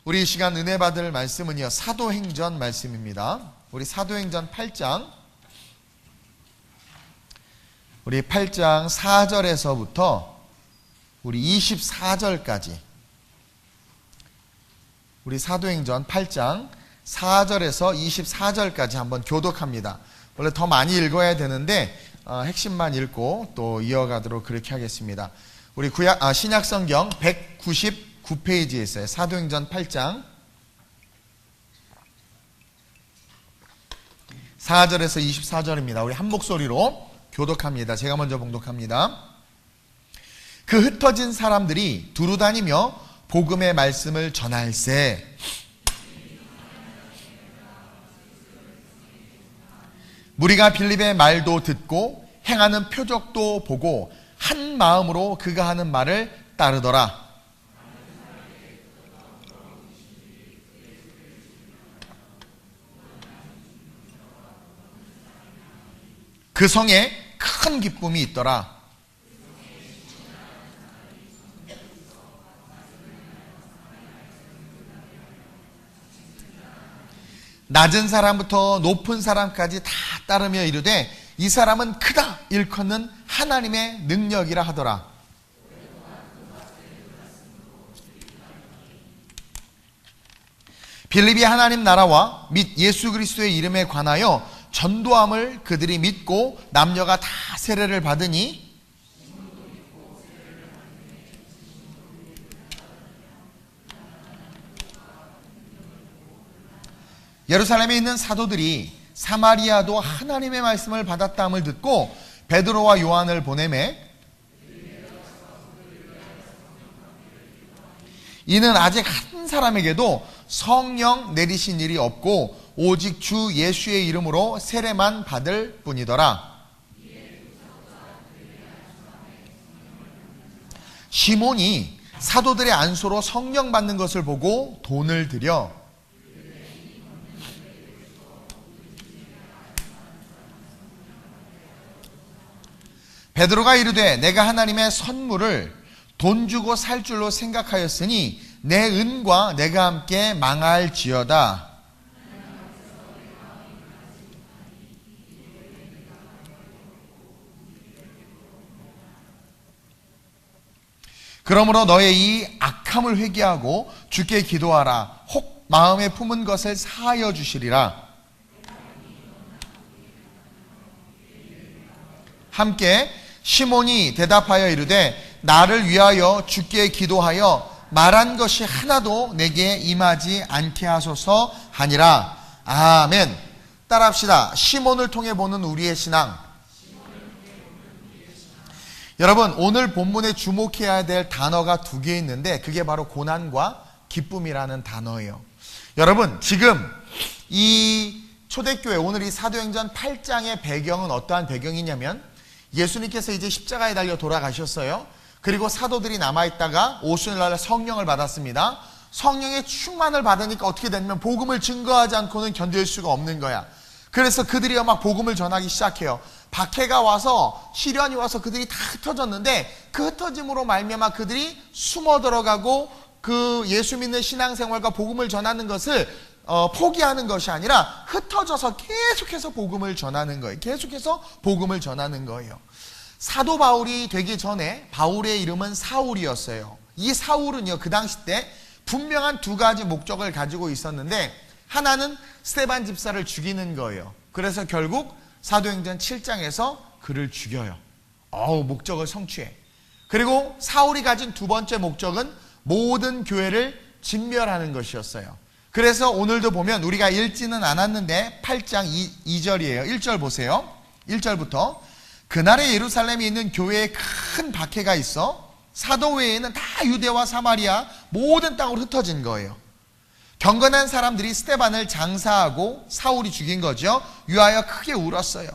우리 이 시간 은혜 받을 말씀은요, 사도행전 말씀입니다. 우리 사도행전 8장, 우리 8장 4절에서부터 우리 24절까지, 우리 사도행전 8장 4절에서 24절까지 한번 교독합니다. 원래 더 많이 읽어야 되는데 핵심만 읽고 또 이어가도록 그렇게 하겠습니다. 우리 신약성경 199페이지에 있어요. 사도행전 8장 4절에서 24절입니다. 우리 한 목소리로 교독합니다. 제가 먼저 봉독합니다. 그 흩어진 사람들이 두루다니며 복음의 말씀을 전할세 무리가 빌립의 말도 듣고 행하는 표적도 보고 한 마음으로 그가 하는 말을 따르더라. 그 성에 큰 기쁨이 있더라. 낮은 사람부터 높은 사람까지 다 따르며 이르되 이 사람은 크다 일컫는 하나님의 능력이라 하더라. 빌립이 하나님 나라와 및 예수 그리스도의 이름에 관하여 전도함을 그들이 믿고 남녀가 다 세례를 받으니 예루살렘에 있는 사도들이 사마리아도 하나님의 말씀을 받았다함을 듣고 베드로와 요한을 보내매 이는 아직 한 사람에게도 성령 내리신 일이 없고 오직 주 예수의 이름으로 세례만 받을 뿐이더라. 시몬이 사도들의 안수로 성령 받는 것을 보고 돈을 들여 베드로가 이르되 내가 하나님의 선물을 돈 주고 살 줄로 생각하였으니 내 은과 내가 함께 망할지어다. 그러므로 너의 이 악함을 회개하고 주께 기도하라. 혹 마음에 품은 것을 사하여 주시리라. 함께 시몬이 대답하여 이르되 나를 위하여 주께 기도하여 말한 것이 하나도 내게 임하지 않게 하소서 하니라. 아멘. 따라합시다. 시몬을 통해 보는 우리의 신앙. 여러분, 오늘 본문에 주목해야 될 단어가 두 개 있는데 그게 바로 고난과 기쁨이라는 단어예요. 여러분, 지금 이 초대교회, 오늘 이 사도행전 8장의 배경은 어떠한 배경이냐면 예수님께서 이제 십자가에 달려 돌아가셨어요. 그리고 사도들이 남아있다가 오순절날 성령을 받았습니다. 성령의 충만을 받으니까 어떻게 됐냐면 복음을 증거하지 않고는 견딜 수가 없는 거야. 그래서 그들이 막 복음을 전하기 시작해요. 박해가 와서, 시련이 와서 그들이 다 흩어졌는데 그 흩어짐으로 말미암아 그들이 숨어 들어가고 그 예수 믿는 신앙생활과 복음을 전하는 것을 포기하는 것이 아니라 흩어져서 계속해서 복음을 전하는 거예요. 계속해서 복음을 전하는 거예요. 사도 바울이 되기 전에 바울의 이름은 사울이었어요. 이 사울은요, 그 당시 때 분명한 두 가지 목적을 가지고 있었는데 하나는 스데반 집사를 죽이는 거예요. 그래서 결국 사도행전 7장에서 그를 죽여요. 목적을 성취해. 그리고 사울이 가진 두 번째 목적은 모든 교회를 진멸하는 것이었어요. 그래서 오늘도 보면 우리가 읽지는 않았는데 8장 2절이에요. 1절 보세요. 1절부터 그날에 예루살렘에 있는 교회에 큰 박해가 있어 사도 외에는 다 유대와 사마리아 모든 땅으로 흩어진 거예요. 경건한 사람들이 스데반을 장사하고 사울이 죽인 거죠. 유하여 크게 울었어요.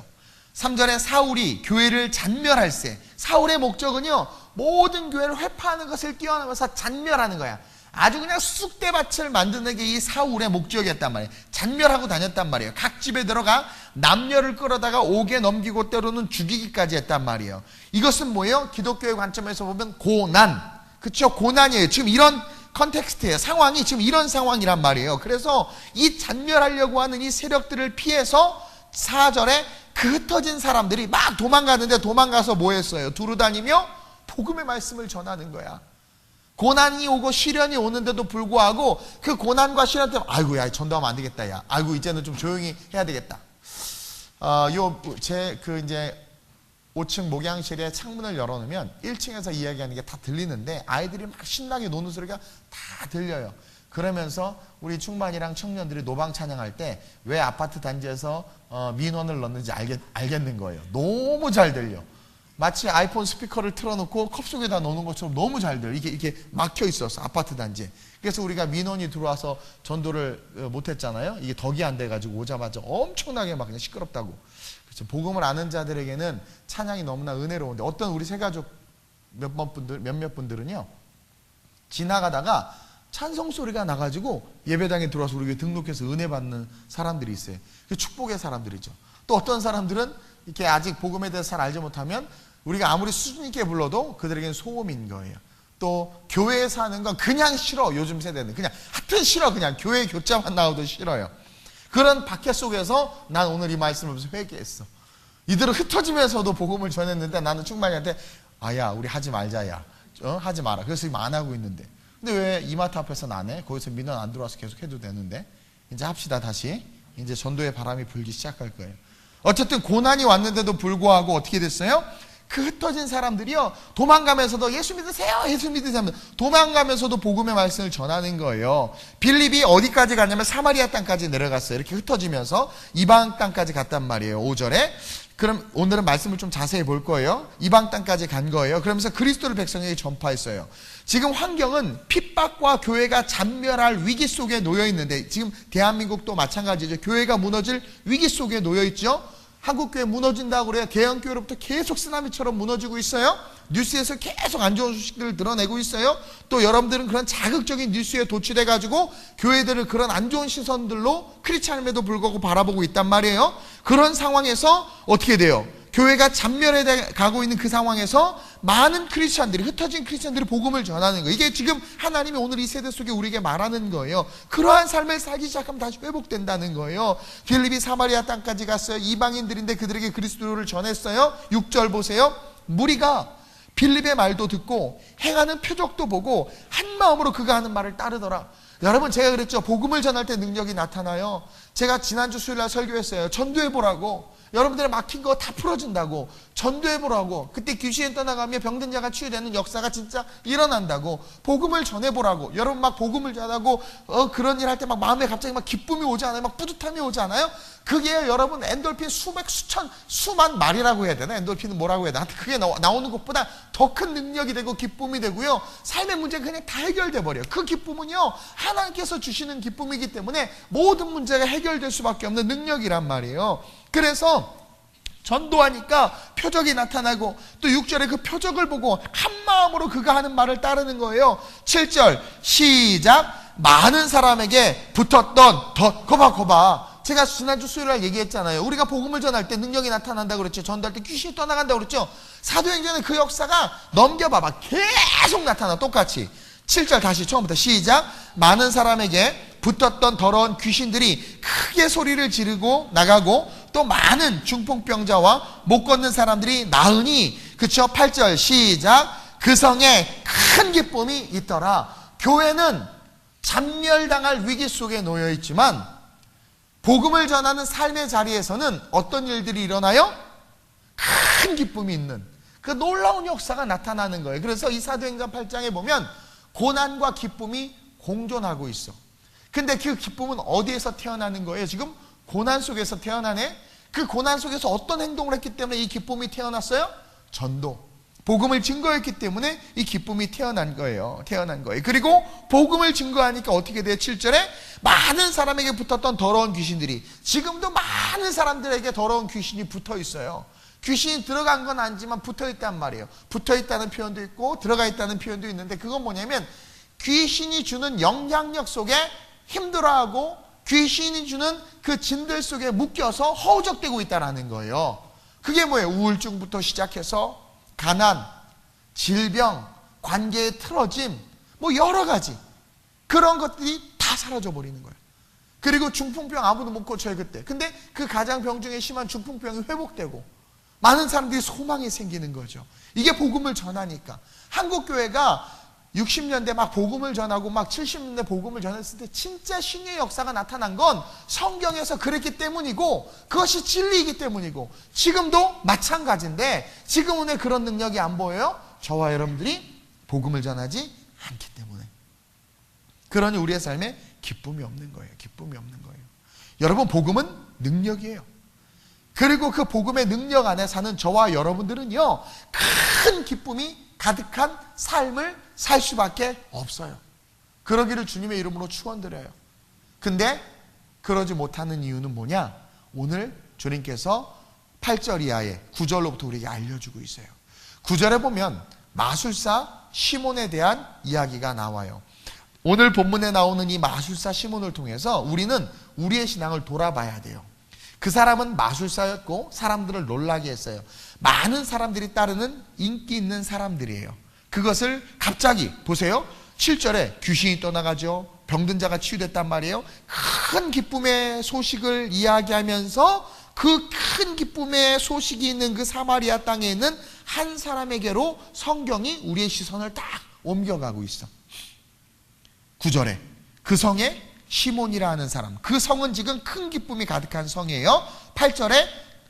3절에 사울이 교회를 잔멸할세. 사울의 목적은요, 모든 교회를 회파하는 것을 뛰어넘어서 잔멸하는 거야. 아주 그냥 쑥대밭을 만드는 게 이 사울의 목적이었단 말이에요. 잔멸하고 다녔단 말이에요. 각 집에 들어가 남녀를 끌어다가 옥에 넘기고 때로는 죽이기까지 했단 말이에요. 이것은 뭐예요? 기독교의 관점에서 보면 고난. 그렇죠? 고난이에요. 지금 이런 컨텍스트예요. 상황이 지금 이런 상황이란 말이에요. 그래서 이 잔멸하려고 하는 이 세력들을 피해서 4절에 그 흩어진 사람들이 막 도망가는데 도망가서 뭐 했어요? 두루다니며 복음의 말씀을 전하는 거야. 고난이 오고 시련이 오는데도 불구하고 그 고난과 시련 때문에 아이고 야 전도하면 안 되겠다 야. 아이고 이제는 좀 조용히 해야 되겠다. 이제 5층 목양실에 창문을 열어놓으면 1층에서 이야기하는 게 다 들리는데 아이들이 막 신나게 노는 소리가 다 들려요. 그러면서 우리 충만이랑 청년들이 노방 찬양할 때 왜 아파트 단지에서 민원을 넣는지 알겠는 거예요. 너무 잘 들려. 마치 아이폰 스피커를 틀어놓고 컵 속에다 넣는 것처럼 너무 잘 들려. 이게 막혀 있었어, 아파트 단지에. 그래서 우리가 민원이 들어와서 전도를 못했잖아요. 이게 덕이 안 돼가지고 오자마자 엄청나게 막 그냥 시끄럽다고. 그렇죠. 복음을 아는 자들에게는 찬양이 너무나 은혜로운데 어떤 우리 새가족 몇몇 분들은요 지나가다가 찬송 소리가 나가지고 예배당에 들어와서 우리 교회 등록해서 은혜 받는 사람들이 있어요. 그 축복의 사람들이죠. 또 어떤 사람들은 이렇게 아직 복음에 대해서 잘 알지 못하면 우리가 아무리 수준 있게 불러도 그들에게는 소음인 거예요. 또 교회에 사는 건 그냥 싫어. 요즘 세대는 그냥 하여튼 싫어. 그냥 교회 교자만 나오도 싫어요. 그런 박해 속에서 난 오늘 이 말씀을 보면서 회개했어. 이들은 흩어지면서도 복음을 전했는데 나는 충만이한테 아야 우리 하지 말자 야. 하지 마라. 그래서 지금 안 하고 있는데 근데 왜 이마트 앞에서는 안 해? 거기서 민원 안 들어와서 계속 해도 되는데 이제 합시다. 다시 이제 전도의 바람이 불기 시작할 거예요. 어쨌든 고난이 왔는데도 불구하고 어떻게 됐어요? 그 흩어진 사람들이요 도망가면서도 예수 믿으세요 예수 믿으세요 도망가면서도 복음의 말씀을 전하는 거예요. 빌립이 어디까지 갔냐면 사마리아 땅까지 내려갔어요. 이렇게 흩어지면서 이방 땅까지 갔단 말이에요. 5절에. 그럼 오늘은 말씀을 좀 자세히 볼 거예요. 이방 땅까지 간 거예요. 그러면서 그리스도를 백성에게 전파했어요. 지금 환경은 핍박과 교회가 잔멸할 위기 속에 놓여 있는데 지금 대한민국도 마찬가지죠. 교회가 무너질 위기 속에 놓여 있죠. 한국교회 무너진다고 그래요. 개헌교회로부터 계속 쓰나미처럼 무너지고 있어요. 뉴스에서 계속 안 좋은 소식들을 드러내고 있어요. 또 여러분들은 그런 자극적인 뉴스에 도취돼가지고 교회들을 그런 안 좋은 시선들로 크리스찬임에도 불구하고 바라보고 있단 말이에요. 그런 상황에서 어떻게 돼요? 교회가 잔멸해 가고 있는 그 상황에서 많은 크리스찬들이 흩어진 크리스찬들이 복음을 전하는 거예요. 이게 지금 하나님이 오늘 이 세대 속에 우리에게 말하는 거예요. 그러한 삶을 살기 시작하면 다시 회복된다는 거예요. 빌립이 사마리아 땅까지 갔어요. 이방인들인데 그들에게 그리스도를 전했어요. 6절 보세요. 무리가 빌립의 말도 듣고 행하는 표적도 보고 한 마음으로 그가 하는 말을 따르더라. 여러분 제가 그랬죠. 복음을 전할 때 능력이 나타나요. 제가 지난주 수요일날 설교했어요. 전도해보라고. 여러분들의 막힌 거 다 풀어준다고. 전도해보라고. 그때 귀신이 떠나가며 병든 자가 치유되는 역사가 진짜 일어난다고. 복음을 전해보라고. 여러분 막 복음을 전하고 그런 일 할 때 막 마음에 갑자기 막 기쁨이 오지 않아요? 막 뿌듯함이 오지 않아요? 그게 여러분 엔돌핀 수백 수천 수만 마리라고 해야 되나? 엔돌핀은 뭐라고 해야 되나? 그게 나오는 것보다 더 큰 능력이 되고 기쁨이 되고요. 삶의 문제가 그냥 다 해결돼 버려요. 그 기쁨은요 하나님께서 주시는 기쁨이기 때문에 모든 문제가 해결될 수밖에 없는 능력이란 말이에요. 그래서 전도하니까 표적이 나타나고 또 6절에 그 표적을 보고 한 마음으로 그가 하는 말을 따르는 거예요. 7절 시작. 많은 사람에게 붙었던 거봐 제가 지난주 수요일날 얘기했잖아요. 우리가 복음을 전할 때 능력이 나타난다고 그랬죠. 전도할 때 귀신이 떠나간다고 그랬죠. 사도행전의 그 역사가 넘겨봐봐 계속 나타나. 똑같이 7절 다시 처음부터 시작. 많은 사람에게 붙었던 더러운 귀신들이 크게 소리를 지르고 나가고 또 많은 중풍병자와 못 걷는 사람들이 나으니 그쵸. 8절 시작. 그 성에 큰 기쁨이 있더라. 교회는 잔멸당할 위기 속에 놓여 있지만 복음을 전하는 삶의 자리에서는 어떤 일들이 일어나요? 큰 기쁨이 있는 그 놀라운 역사가 나타나는 거예요. 그래서 이 사도행전 8장에 보면 고난과 기쁨이 공존하고 있어. 근데 그 기쁨은 어디에서 태어나는 거예요? 지금 고난 속에서 태어나네. 그 고난 속에서 어떤 행동을 했기 때문에 이 기쁨이 태어났어요? 전도. 복음을 증거했기 때문에 이 기쁨이 태어난 거예요. 그리고 복음을 증거하니까 어떻게 돼요? 7절에 많은 사람에게 붙었던 더러운 귀신들이 지금도 많은 사람들에게 더러운 귀신이 붙어 있어요. 귀신이 들어간 건 아니지만 붙어 있단 말이에요. 붙어 있다는 표현도 있고 들어가 있다는 표현도 있는데 그건 뭐냐면 귀신이 주는 영향력 속에 힘들어하고 귀신이 주는 그 진들 속에 묶여서 허우적대고 있다는 거예요. 그게 뭐예요? 우울증부터 시작해서 가난, 질병, 관계의 틀어짐, 뭐 여러 가지. 그런 것들이 다 사라져 버리는 거예요. 그리고 중풍병 아무도 못 고쳐요 그때. 근데 그 가장 병중에 심한 중풍병이 회복되고 많은 사람들이 소망이 생기는 거죠. 이게 복음을 전하니까. 한국교회가 60년대 막 복음을 전하고 막 70년대 복음을 전했을 때 진짜 신의 역사가 나타난 건 성경에서 그랬기 때문이고 그것이 진리이기 때문이고 지금도 마찬가지인데 지금은 왜 그런 능력이 안 보여요? 저와 여러분들이 복음을 전하지 않기 때문에. 그러니 우리의 삶에 기쁨이 없는 거예요. 기쁨이 없는 거예요. 여러분, 복음은 능력이에요. 그리고 그 복음의 능력 안에 사는 저와 여러분들은요, 큰 기쁨이 가득한 삶을 살 수밖에 없어요. 그러기를 주님의 이름으로 축원드려요. 근데 그러지 못하는 이유는 뭐냐? 오늘 주님께서 8절 이하의 9절로부터 우리에게 알려주고 있어요. 9절에 보면 마술사 시몬에 대한 이야기가 나와요. 오늘 본문에 나오는 이 마술사 시몬을 통해서 우리는 우리의 신앙을 돌아봐야 돼요. 그 사람은 마술사였고 사람들을 놀라게 했어요. 많은 사람들이 따르는 인기 있는 사람들이에요. 그것을 갑자기 보세요. 7절에 귀신이 떠나가죠. 병든 자가 치유됐단 말이에요. 큰 기쁨의 소식을 이야기하면서 그 큰 기쁨의 소식이 있는 그 사마리아 땅에 있는 한 사람에게로 성경이 우리의 시선을 딱 옮겨가고 있어. 9절에 그 성에 시몬이라 는 사람, 그 성은 지금 큰 기쁨이 가득한 성이에요. 8절에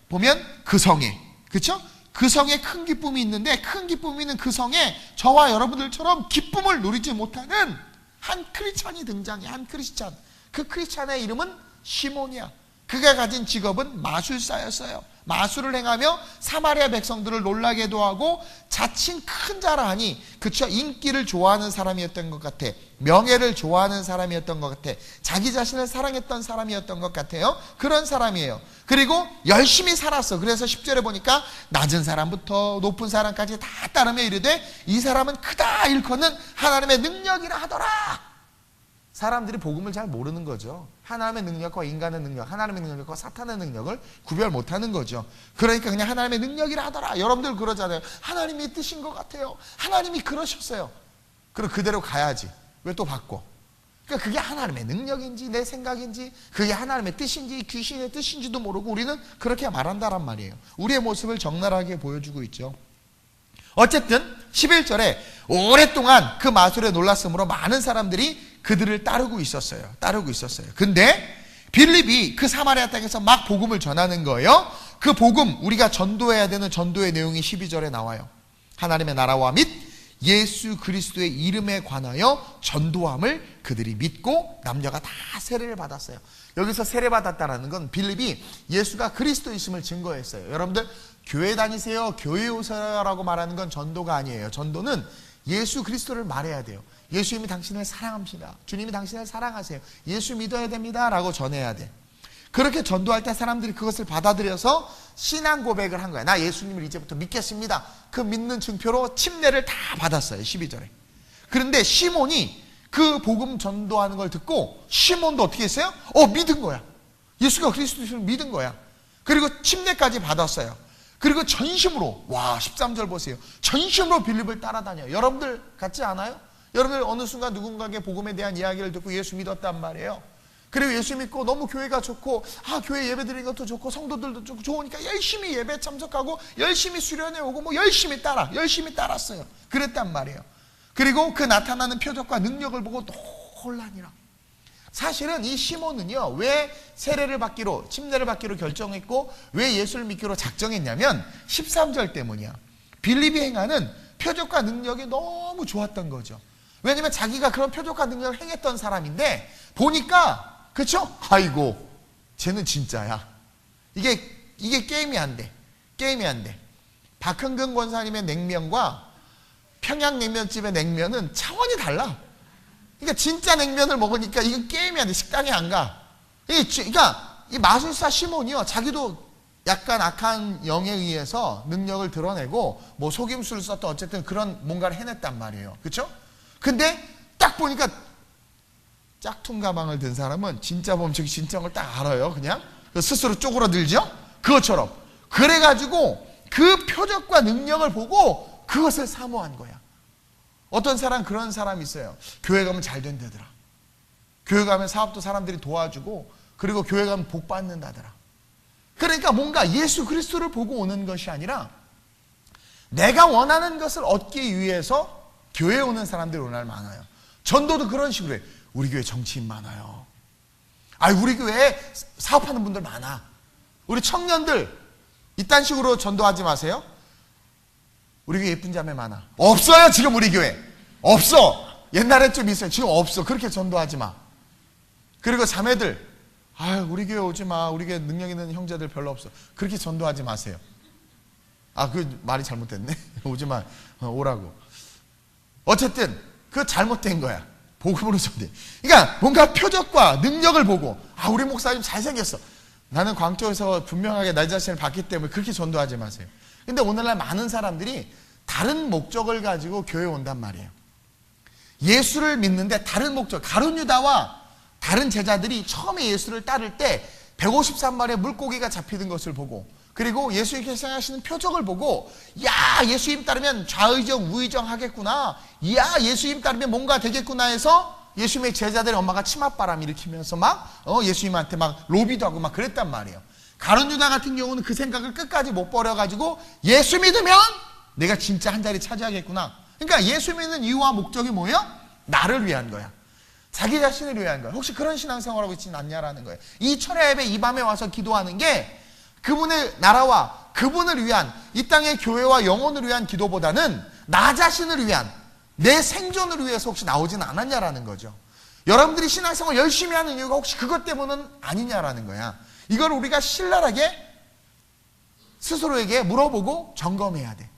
보면 그 성에, 그렇죠? 그 성에 큰 기쁨이 있는데 큰 기쁨이 있는 그 성에 저와 여러분들처럼 기쁨을 누리지 못하는 한 크리스찬이 등장해. 한 크리스찬. 그 크리스찬의 이름은 시몬이야. 그가 가진 직업은 마술사였어요. 마술을 행하며 사마리아 백성들을 놀라게도 하고 자칭 큰 자라하니, 그쵸? 인기를 좋아하는 사람이었던 것 같아. 명예를 좋아하는 사람이었던 것 같아. 자기 자신을 사랑했던 사람이었던 것 같아요. 그런 사람이에요. 그리고 열심히 살았어. 그래서 10절에 보니까 낮은 사람부터 높은 사람까지 다 따르며 이르되 이 사람은 크다 일컫는 하나님의 능력이라 하더라. 사람들이 복음을 잘 모르는 거죠. 하나님의 능력과 인간의 능력, 하나님의 능력과 사탄의 능력을 구별 못하는 거죠. 그러니까 그냥 하나님의 능력이라 하더라. 여러분들 그러잖아요. 하나님이 뜻인 것 같아요. 하나님이 그러셨어요. 그럼 그대로 가야지. 왜 또 바꿔? 그러니까 그게 하나님의 능력인지 내 생각인지 그게 하나님의 뜻인지 귀신의 뜻인지도 모르고 우리는 그렇게 말한다란 말이에요. 우리의 모습을 적나라하게 보여주고 있죠. 어쨌든 11절에 오랫동안 그 마술에 놀랐으므로 많은 사람들이 그들을 따르고 있었어요. 근데 빌립이 그 사마리아 땅에서 막 복음을 전하는 거예요. 그 복음, 우리가 전도해야 되는 전도의 내용이 12절에 나와요. 하나님의 나라와 및 예수 그리스도의 이름에 관하여 전도함을 그들이 믿고 남녀가 다 세례를 받았어요. 여기서 세례 받았다는 건 빌립이 예수가 그리스도이심을 증거했어요. 여러분들 교회 다니세요, 교회 오세요라고 말하는 건 전도가 아니에요. 전도는 예수 그리스도를 말해야 돼요. 예수님이 당신을 사랑합니다. 주님이 당신을 사랑하세요. 예수 믿어야 됩니다 라고 전해야 돼. 그렇게 전도할 때 사람들이 그것을 받아들여서 신앙 고백을 한 거야. 나 예수님을 이제부터 믿겠습니다. 그 믿는 증표로 침례를 다 받았어요. 12절에. 그런데 시몬이 그 복음 전도하는 걸 듣고 시몬도 어떻게 했어요? 믿은 거야. 예수가 그리스도를 믿은 거야. 그리고 침례까지 받았어요. 그리고 전심으로, 와 13절 보세요. 전심으로 빌립을 따라다녀요. 여러분들 같지 않아요? 여러분들 어느 순간 누군가에게 복음에 대한 이야기를 듣고 예수 믿었단 말이에요. 그리고 예수 믿고 너무 교회가 좋고 교회 예배 드리는 것도 좋고 성도들도 좋으니까 열심히 예배 참석하고 열심히 수련회 오고 뭐 열심히 따랐어요. 그랬단 말이에요. 그리고 그 나타나는 표적과 능력을 보고 놀라니라. 사실은 이 시몬은요, 왜 세례를 받기로, 침례를 받기로 결정했고 왜 예수를 믿기로 작정했냐면 13절 때문이야. 빌립이 행하는 표적과 능력이 너무 좋았던 거죠. 왜냐면 자기가 그런 표적과 능력을 행했던 사람인데 보니까, 그쵸? 아이고 쟤는 진짜야. 이게 게임이 안 돼. 박흥근 권사님의 냉면과 평양냉면집의 냉면은 차원이 달라. 그러니까 진짜 냉면을 먹으니까 이건 게임이 안 돼. 식당에 안 가. 그러니까 이 마술사 시몬이요, 자기도 약간 악한 영에 의해서 능력을 드러내고 뭐 속임수를 썼던 어쨌든 그런 뭔가를 해냈단 말이에요. 그렇죠? 근데 딱 보니까 짝퉁 가방을 든 사람은 진짜 범죄 진정을 딱 알아요. 그냥 스스로 쪼그라들죠? 그것처럼. 그래가지고 그 표적과 능력을 보고 그것을 사모한 거야. 어떤 사람 그런 사람이 있어요. 교회 가면 잘 된다더라. 교회 가면 사업도 사람들이 도와주고, 그리고 교회 가면 복 받는다더라. 그러니까 뭔가 예수 그리스도를 보고 오는 것이 아니라 내가 원하는 것을 얻기 위해서 교회에 오는 사람들이 오늘 많아요. 전도도 그런 식으로 해. 우리 교회 정치인 많아요. 우리 교회에 사업하는 분들 많아. 우리 청년들 이딴 식으로 전도하지 마세요. 우리 교회 예쁜 자매 많아. 없어요 지금 우리 교회. 없어. 옛날에 좀 있어요. 지금 없어. 그렇게 전도하지 마. 그리고 자매들, 우리 교회 오지 마. 우리 교회 능력 있는 형제들 별로 없어. 그렇게 전도하지 마세요. 그 말이 잘못됐네. 오지 마. 오라고. 어쨌든 그 잘못된 거야. 복음으로 전대. 그러니까 뭔가 표적과 능력을 보고, 우리 목사님 잘생겼어. 나는 광교에서 분명하게 나 자신을 봤기 때문에 그렇게 전도하지 마세요. 근데 오늘날 많은 사람들이 다른 목적을 가지고 교회에 온단 말이에요. 예수를 믿는데 다른 목적, 가룟 유다와 다른 제자들이 처음에 예수를 따를 때 153마리의 물고기가 잡히는 것을 보고, 그리고 예수님께서 행하시는 표적을 보고, 예수님 따르면 좌의정 우의정 하겠구나, 예수님 따르면 뭔가 되겠구나 해서 예수님의 제자들의 엄마가 치맛바람 일으키면서 예수님한테 로비도 하고 그랬단 말이에요. 가룟 유다 같은 경우는 그 생각을 끝까지 못 버려가지고 예수 믿으면 내가 진짜 한 자리 차지하겠구나. 그러니까 예수 믿는 이유와 목적이 뭐예요? 나를 위한 거야. 자기 자신을 위한 거야. 혹시 그런 신앙생활하고 있지는 않냐라는 거예요. 이 철야 예배 이 밤에 와서 기도하는 게 그분의 나라와 그분을 위한, 이 땅의 교회와 영혼을 위한 기도보다는 나 자신을 위한, 내 생존을 위해서 혹시 나오지는 않았냐라는 거죠. 여러분들이 신앙생활 열심히 하는 이유가 혹시 그것 때문은 아니냐라는 거야. 이걸 우리가 신랄하게 스스로에게 물어보고 점검해야 돼.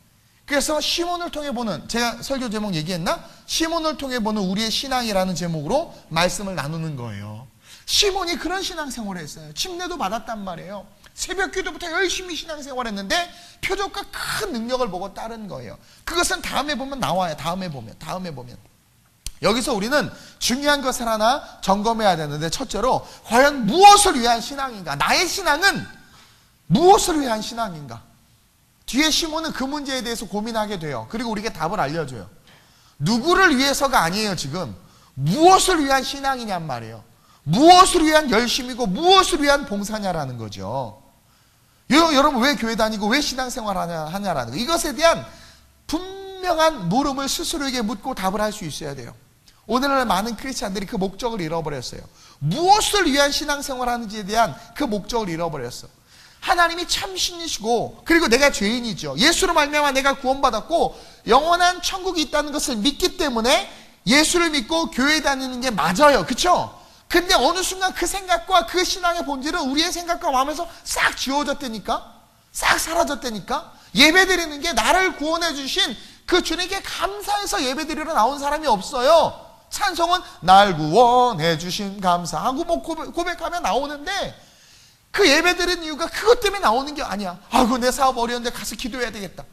그래서 시몬을 통해 보는, 제가 설교 제목 얘기했나? 시몬을 통해 보는 우리의 신앙이라는 제목으로 말씀을 나누는 거예요. 시몬이 그런 신앙생활을 했어요. 침례도 받았단 말이에요. 새벽 기도부터 열심히 신앙생활했는데 표적과 큰 능력을 보고 따른 거예요. 그것은 다음에 보면 나와요. 다음에 보면. 여기서 우리는 중요한 것을 하나 점검해야 되는데, 첫째로 과연 무엇을 위한 신앙인가? 나의 신앙은 무엇을 위한 신앙인가? 뒤에 시몬은 그 문제에 대해서 고민하게 돼요. 그리고 우리에게 답을 알려줘요. 누구를 위해서가 아니에요. 지금 무엇을 위한 신앙이냔 말이에요. 무엇을 위한 열심이고 무엇을 위한 봉사냐라는 거죠. 여러분 왜 교회 다니고 왜 신앙생활 하냐라는 거, 이것에 대한 분명한 물음을 스스로에게 묻고 답을 할 수 있어야 돼요. 오늘날 많은 크리스찬들이 그 목적을 잃어버렸어요. 무엇을 위한 신앙생활 하는지에 대한 그 목적을 잃어버렸어. 하나님이 참 신이시고, 그리고 내가 죄인이죠. 예수로 말미암아 내가 구원받았고 영원한 천국이 있다는 것을 믿기 때문에 예수를 믿고 교회 다니는 게 맞아요. 그렇죠? 근데 어느 순간 그 생각과 그 신앙의 본질은 우리의 생각과 마음에서 싹 지워졌다니까? 싹 사라졌다니까? 예배드리는 게 나를 구원해 주신 그 주님께 감사해서 예배드리러 나온 사람이 없어요. 찬송은 날 구원해 주신 감사하고 고백하면 나오는데, 그 예배드리는 이유가 그것 때문에 나오는 게 아니야. 내 사업 어려운데 가서 기도해야 되겠다.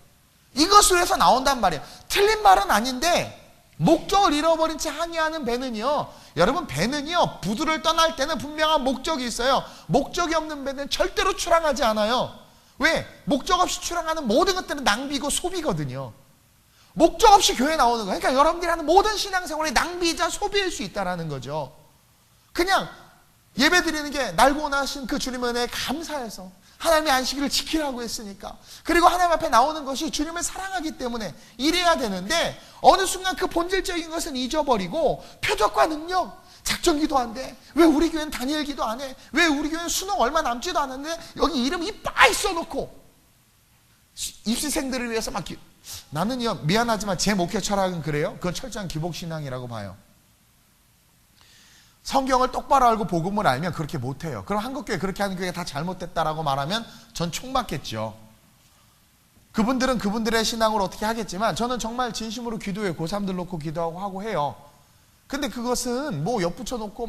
이것을 위해서 나온단 말이에요. 틀린 말은 아닌데 목적을 잃어버린 채 항해하는 배는요, 여러분 배는요 부두를 떠날 때는 분명한 목적이 있어요. 목적이 없는 배는 절대로 출항하지 않아요. 왜? 목적 없이 출항하는 모든 것들은 낭비고 소비거든요. 목적 없이 교회 나오는 거예요. 그러니까 여러분들이 하는 모든 신앙생활이 낭비이자 소비일 수 있다는 거죠. 그냥 예배 드리는 게 날 구원하신 그 주님의 은혜에 감사해서 하나님의 안식일을 지키라고 했으니까, 그리고 하나님 앞에 나오는 것이 주님을 사랑하기 때문에 이래야 되는데, 어느 순간 그 본질적인 것은 잊어버리고 표적과 능력, 작전기도 안 돼. 왜 우리 교회는 다니엘 기도 안 해? 왜 우리 교회는 수능 얼마 남지도 않았는데 여기 이름 이빠이 써놓고 입시생들을 위해서 나는요 미안하지만 제 목회 철학은 그래요. 그건 철저한 기복신앙이라고 봐요. 성경을 똑바로 알고 복음을 알면 그렇게 못해요. 그럼 한국교회 그렇게 하는 교회가 다 잘못됐다라고 말하면 전 총맞겠죠. 그분들은 그분들의 신앙으로 어떻게 하겠지만 저는 정말 진심으로 기도해요. 고3들 놓고 기도하고 하고 해요. 근데 그것은 엿붙여 놓고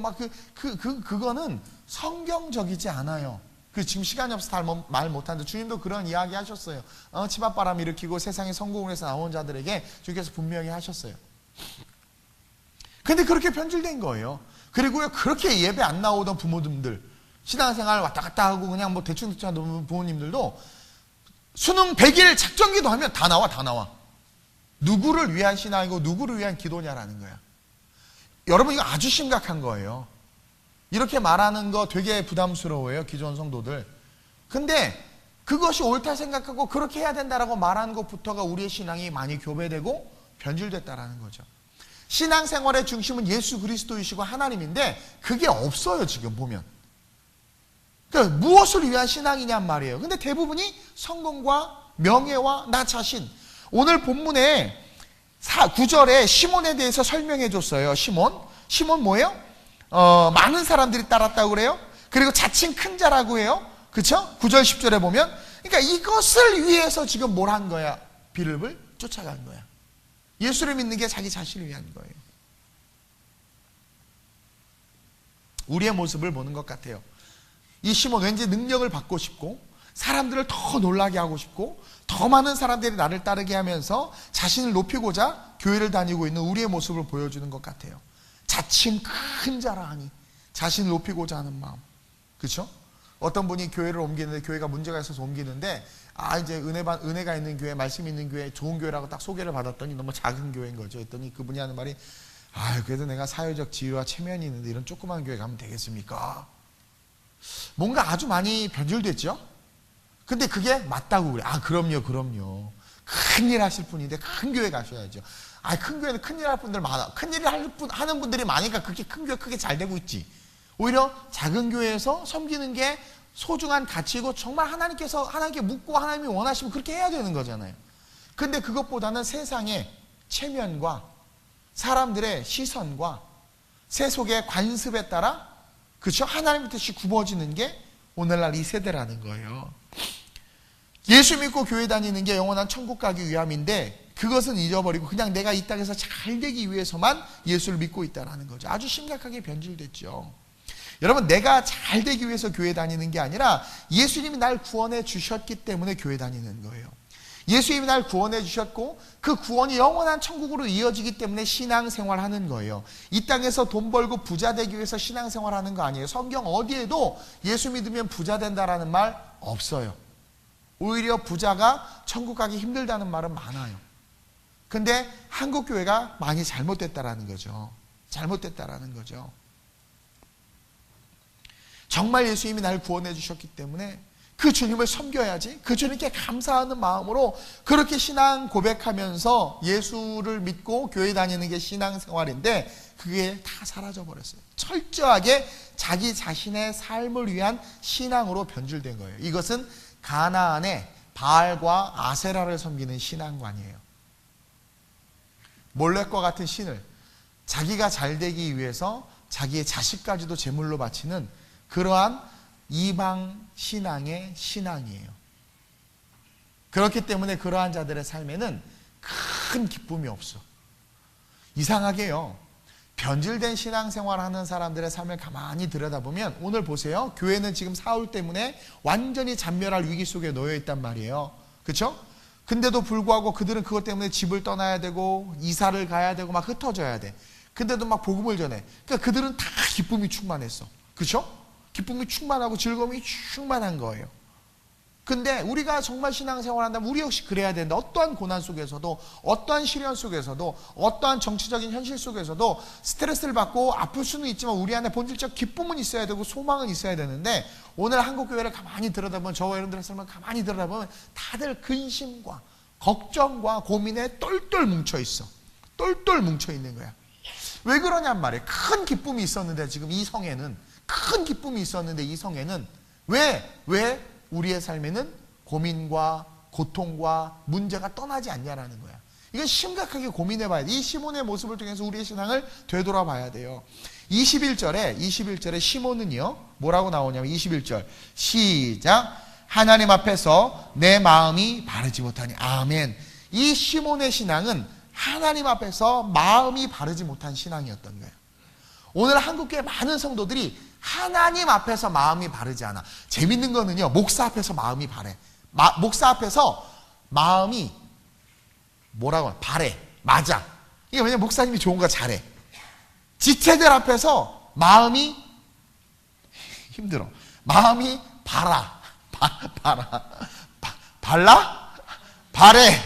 그거는 성경적이지 않아요. 지금 시간이 없어서 말 못하는데 주님도 그런 이야기 하셨어요. 치맛바람 일으키고 세상에 성공을 해서 나온 자들에게 주께서 분명히 하셨어요. 근데 그렇게 변질된 거예요. 그리고요, 그렇게 예배 안 나오던 부모님들, 신앙생활 왔다 갔다 하고 그냥 대충 하던 부모님들도 수능 100일 작전기도 하면 다 나와. 누구를 위한 신앙이고 누구를 위한 기도냐라는 거야. 여러분 이거 아주 심각한 거예요. 이렇게 말하는 거 되게 부담스러워요, 기존 성도들. 근데 그것이 옳다 생각하고 그렇게 해야 된다라고 말하는 것부터가 우리의 신앙이 많이 교배되고 변질됐다라는 거죠. 신앙생활의 중심은 예수 그리스도이시고 하나님인데 그게 없어요, 지금 보면. 그러니까 무엇을 위한 신앙이냔 말이에요. 근데 대부분이 성공과 명예와 나 자신. 오늘 본문에 9절에 시몬에 대해서 설명해 줬어요. 시몬 뭐예요? 많은 사람들이 따랐다고 그래요. 그리고 자칭 큰 자라고 해요. 그렇죠? 9절 10절에 보면, 그러니까 이것을 위해서 지금 뭘 한 거야? 비름을 쫓아간 거야. 예수를 믿는 게 자기 자신을 위한 거예요. 우리의 모습을 보는 것 같아요. 이 시몬 왠지 능력을 받고 싶고 사람들을 더 놀라게 하고 싶고 더 많은 사람들이 나를 따르게 하면서 자신을 높이고자 교회를 다니고 있는 우리의 모습을 보여주는 것 같아요. 자칭 큰 자라 하니 자신을 높이고자 하는 마음. 그렇죠? 어떤 분이 교회를 옮기는데 교회가 문제가 있어서 옮기는데 이제 은혜가 있는 교회, 말씀 있는 교회, 좋은 교회라고 딱 소개를 받았더니 너무 작은 교회인 거죠. 했더니 그분이 하는 말이 그래도 내가 사회적 지위와 체면이 있는데 이런 조그만 교회 가면 되겠습니까? 뭔가 아주 많이 변질됐죠? 근데 그게 맞다고 그래. 그럼요. 큰일 하실 분인데 큰 교회 가셔야죠. 큰 교회는 큰일 할 분들 많아. 큰일 하는 분들이 많으니까 그렇게 큰 교회 크게 잘 되고 있지. 오히려 작은 교회에서 섬기는 게 소중한 가치고 정말 하나님께 묻고 하나님이 원하시면 그렇게 해야 되는 거잖아요. 근데 그것보다는 세상의 체면과 사람들의 시선과 세속의 관습에 따라 그렇죠? 하나님의 뜻이 굽어지는 게 오늘날 이 세대라는 거예요. 예수 믿고 교회 다니는 게 영원한 천국 가기 위함인데 그것은 잊어버리고 그냥 내가 이 땅에서 잘 되기 위해서만 예수를 믿고 있다는 거죠. 아주 심각하게 변질됐죠. 여러분, 내가 잘 되기 위해서 교회 다니는 게 아니라 예수님이 날 구원해 주셨기 때문에 교회 다니는 거예요. 예수님이 날 구원해 주셨고 그 구원이 영원한 천국으로 이어지기 때문에 신앙생활하는 거예요. 이 땅에서 돈 벌고 부자 되기 위해서 신앙생활하는 거 아니에요. 성경 어디에도 예수 믿으면 부자 된다라는 말 없어요. 오히려 부자가 천국 가기 힘들다는 말은 많아요. 근데 한국 교회가 많이 잘못됐다라는 거죠. 정말 예수님이 나를 구원해 주셨기 때문에 그 주님을 섬겨야지, 그 주님께 감사하는 마음으로 그렇게 신앙 고백하면서 예수를 믿고 교회 다니는 게 신앙생활인데 그게 다 사라져버렸어요. 철저하게 자기 자신의 삶을 위한 신앙으로 변질된 거예요. 이것은 가나안의 바알과 아세라를 섬기는 신앙관이에요. 몰렉과 같은 신을 자기가 잘 되기 위해서 자기의 자식까지도 제물로 바치는 그러한 이방 신앙의 신앙이에요. 그렇기 때문에 그러한 자들의 삶에는 큰 기쁨이 없어. 이상하게요, 변질된 신앙생활하는 사람들의 삶을 가만히 들여다보면 오늘 보세요. 교회는 지금 사울 때문에 완전히 잔멸할 위기 속에 놓여 있단 말이에요. 그렇죠? 근데도 불구하고 그들은 그것 때문에 집을 떠나야 되고 이사를 가야 되고 막 흩어져야 돼. 근데도 막 복음을 전해. 그러니까 그들은 다 기쁨이 충만했어. 그렇죠? 기쁨이 충만하고 즐거움이 충만한 거예요. 근데 우리가 정말 신앙생활 한다면 우리 역시 그래야 된다. 어떠한 고난 속에서도, 어떠한 시련 속에서도, 어떠한 정치적인 현실 속에서도 스트레스를 받고 아플 수는 있지만 우리 안에 본질적 기쁨은 있어야 되고 소망은 있어야 되는데 오늘 한국교회를 가만히 들여다보면, 저와 여러분들의 삶을 가만히 들여다보면 다들 근심과 걱정과 고민에 똘똘 뭉쳐있어. 똘똘 뭉쳐있는 거야. 왜 그러냔 말이에요. 큰 기쁨이 있었는데 지금 이 성에는, 큰 기쁨이 있었는데 이 성에는 왜 우리의 삶에는 고민과 고통과 문제가 떠나지 않냐라는 거야. 이건 심각하게 고민해 봐야 돼. 이 시몬의 모습을 통해서 우리의 신앙을 되돌아봐야 돼요. 21절에 시몬은요 뭐라고 나오냐면 21절 시작. 하나님 앞에서 내 마음이 바르지 못하니. 아멘. 이 시몬의 신앙은 하나님 앞에서 마음이 바르지 못한 신앙이었던 거예요. 오늘 한국교회 많은 성도들이 하나님 앞에서 마음이 바르지 않아. 재밌는 거는요, 목사 앞에서 마음이 바래. 목사 앞에서 마음이 바래. 맞아. 이게 왜냐면 목사님이 좋은 거 잘해. 지체들 앞에서 마음이 힘들어. 마음이 발라? 바래.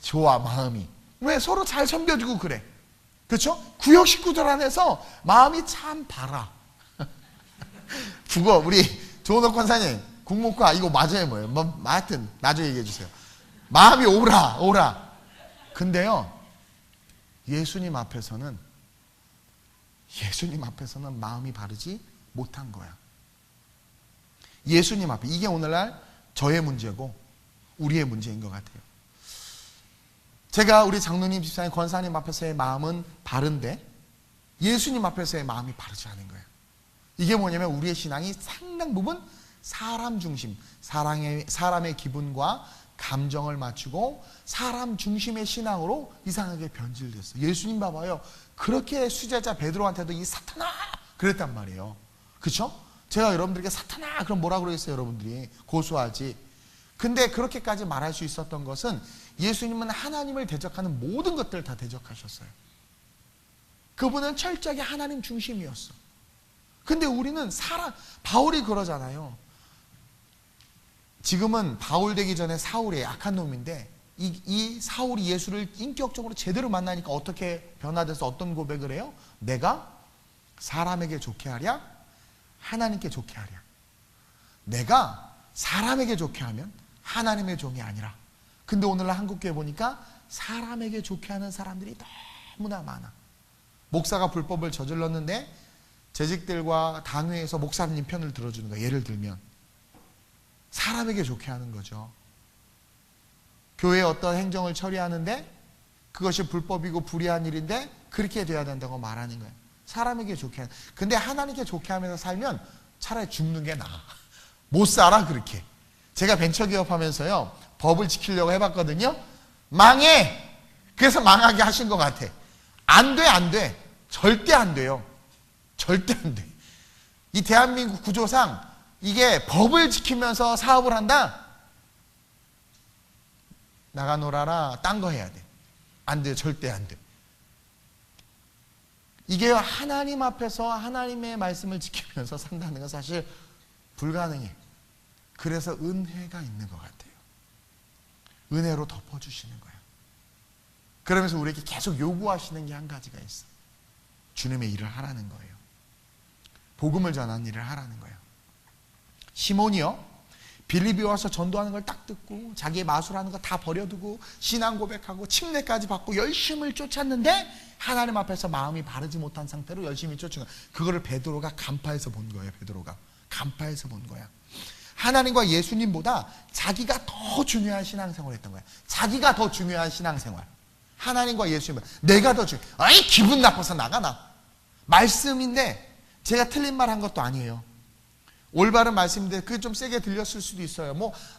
좋아, 마음이. 왜? 서로 잘 섬겨주고 그래. 그렇죠? 구역 식구들 안에서 마음이 참 발아. 국어 우리 조은옥 권사님 국문과 이거 맞아요 뭐예요? 뭐 하여튼 나중에 얘기해 주세요. 마음이 오라. 근데요 예수님 앞에서는 마음이 바르지 못한 거야. 예수님 앞에 이게 오늘날 저의 문제고 우리의 문제인 것 같아요. 제가 우리 장로님, 집사님, 권사님 앞에서의 마음은 바른데 예수님 앞에서의 마음이 바르지 않은 거예요. 이게 뭐냐면 우리의 신앙이 상당 부분 사람 중심, 사람의 기분과 감정을 맞추고 사람 중심의 신앙으로 이상하게 변질됐어요. 예수님 봐봐요. 그렇게 수제자 베드로한테도 이 사탄아 그랬단 말이에요. 그렇죠? 제가 여러분들에게 사탄아 그럼 뭐라 그러겠어요? 여러분들이 고소하지. 근데 그렇게까지 말할 수 있었던 것은 예수님은 하나님을 대적하는 모든 것들을 다 대적하셨어요. 그분은 철저하게 하나님 중심이었어. 근데 우리는 바울이 그러잖아요. 지금은 바울 되기 전에 사울이 악한 놈인데 이 사울이 예수를 인격적으로 제대로 만나니까 어떻게 변화돼서 어떤 고백을 해요? 내가 사람에게 좋게 하랴? 하나님께 좋게 하랴? 내가 사람에게 좋게 하면 하나님의 종이 아니라. 근데 오늘날 한국교회 보니까 사람에게 좋게 하는 사람들이 너무나 많아. 목사가 불법을 저질렀는데 재직들과 당회에서 목사님 편을 들어주는 거야. 예를 들면 사람에게 좋게 하는 거죠. 교회에 어떤 행정을 처리하는데 그것이 불법이고 불의한 일인데 그렇게 돼야 된다고 말하는 거예요. 사람에게 좋게 하는. 근데 하나님께 좋게 하면서 살면 차라리 죽는 게 나아. 못 살아 그렇게. 제가 벤처기업 하면서요 법을 지키려고 해봤거든요. 망해. 그래서 망하게 하신 것 같아. 안 돼. 절대 안 돼요. 절대 안 돼. 이 대한민국 구조상 이게 법을 지키면서 사업을 한다? 나가 놀아라. 딴 거 해야 돼. 안 돼. 절대 안 돼. 이게 하나님 앞에서 하나님의 말씀을 지키면서 산다는 건 사실 불가능해. 그래서 은혜가 있는 것 같아요. 은혜로 덮어주시는 거야. 그러면서 우리에게 계속 요구하시는 게 한 가지가 있어. 주님의 일을 하라는 거예요. 복음을 전하는 일을 하라는 거예요. 시몬이요, 빌립이 와서 전도하는 걸 딱 듣고 자기의 마술하는 거 다 버려두고 신앙 고백하고 침례까지 받고 열심을 쫓았는데 하나님 앞에서 마음이 바르지 못한 상태로 열심히 쫓은 거야. 그거를 베드로가 간파해서 본 거예요. 베드로가 간파해서 본 거야. 하나님과 예수님보다 자기가 더 중요한 신앙생활을 했던 거야. 자기가 더 중요한 신앙생활. 하나님과 예수님보다 내가 더 중요해. 아이 기분 나빠서 나가. 말씀인데 제가 틀린 말 한 것도 아니에요. 올바른 말씀인데 그게 좀 세게 들렸을 수도 있어요.